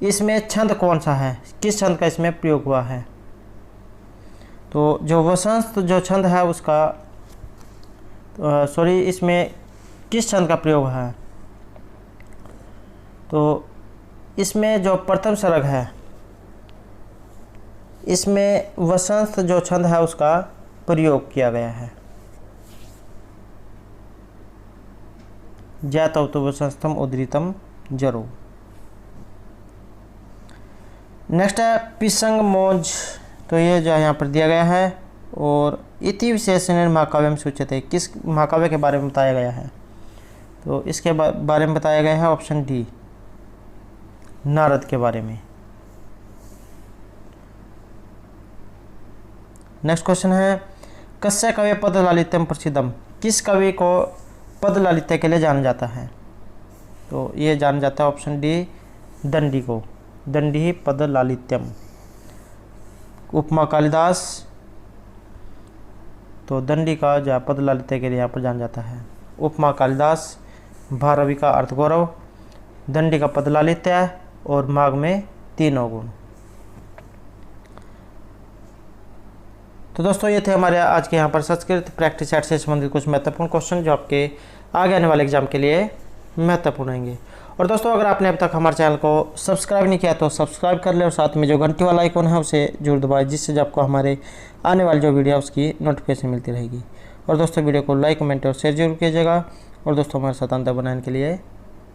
इसमें छंद कौन सा है, किस छंद का इसमें प्रयोग हुआ है, तो जो वसंत जो छंद है उसका इसमें किस छंद का प्रयोग है, तो इसमें जो प्रथम सर्ग है इसमें वसंत जो छंद है उसका प्रयोग किया गया है। जातव तो वसंतम उदृतम जरो। नेक्स्ट है पिसंग मोज, तो ये जो है यहाँ पर दिया गया है। और इति विशेषण महाकाव्य में सूचित है, किस महाकाव्य के बारे में बताया गया है, तो इसके बारे में बताया गया है ऑप्शन डी नारद के बारे में। नेक्स्ट क्वेश्चन है कस्य कवि पद लालित्यम प्रसिद्धम, किस कवि को पद लालित्य के लिए जाना जाता है, तो ये जाना जाता है ऑप्शन डी दंडी को, दंडी पद लालित्यम। उपमा कालिदास, तो दंडी का जो पद लालित्य के लिए यहाँ पर जाना जाता है उपमा कालिदास। भारवी का अर्थ गौरव, दंडी का पद लालित्य और माघ में 3 गुण। तो दोस्तों ये थे हमारे आज के यहाँ पर संस्कृत प्रैक्टिस सेट से संबंधित कुछ महत्वपूर्ण क्वेश्चन जो आपके आगे आने वाले एग्जाम के लिए महत्वपूर्ण रहेंगे। और दोस्तों अगर आपने अब तक हमारे चैनल को सब्सक्राइब नहीं किया तो सब्सक्राइब कर ले और साथ में जो घंटी वाला आइकन है उसे जरूर दबाएं, जिससे आपको हमारे आने वाली जो वीडियो है उसकी नोटिफिकेशन मिलती रहेगी। और दोस्तों वीडियो को लाइक कमेंट और शेयर जरूर कीजिएगा। और दोस्तों हमारे साथ अंतर बनाने के लिए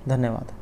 धन्यवाद।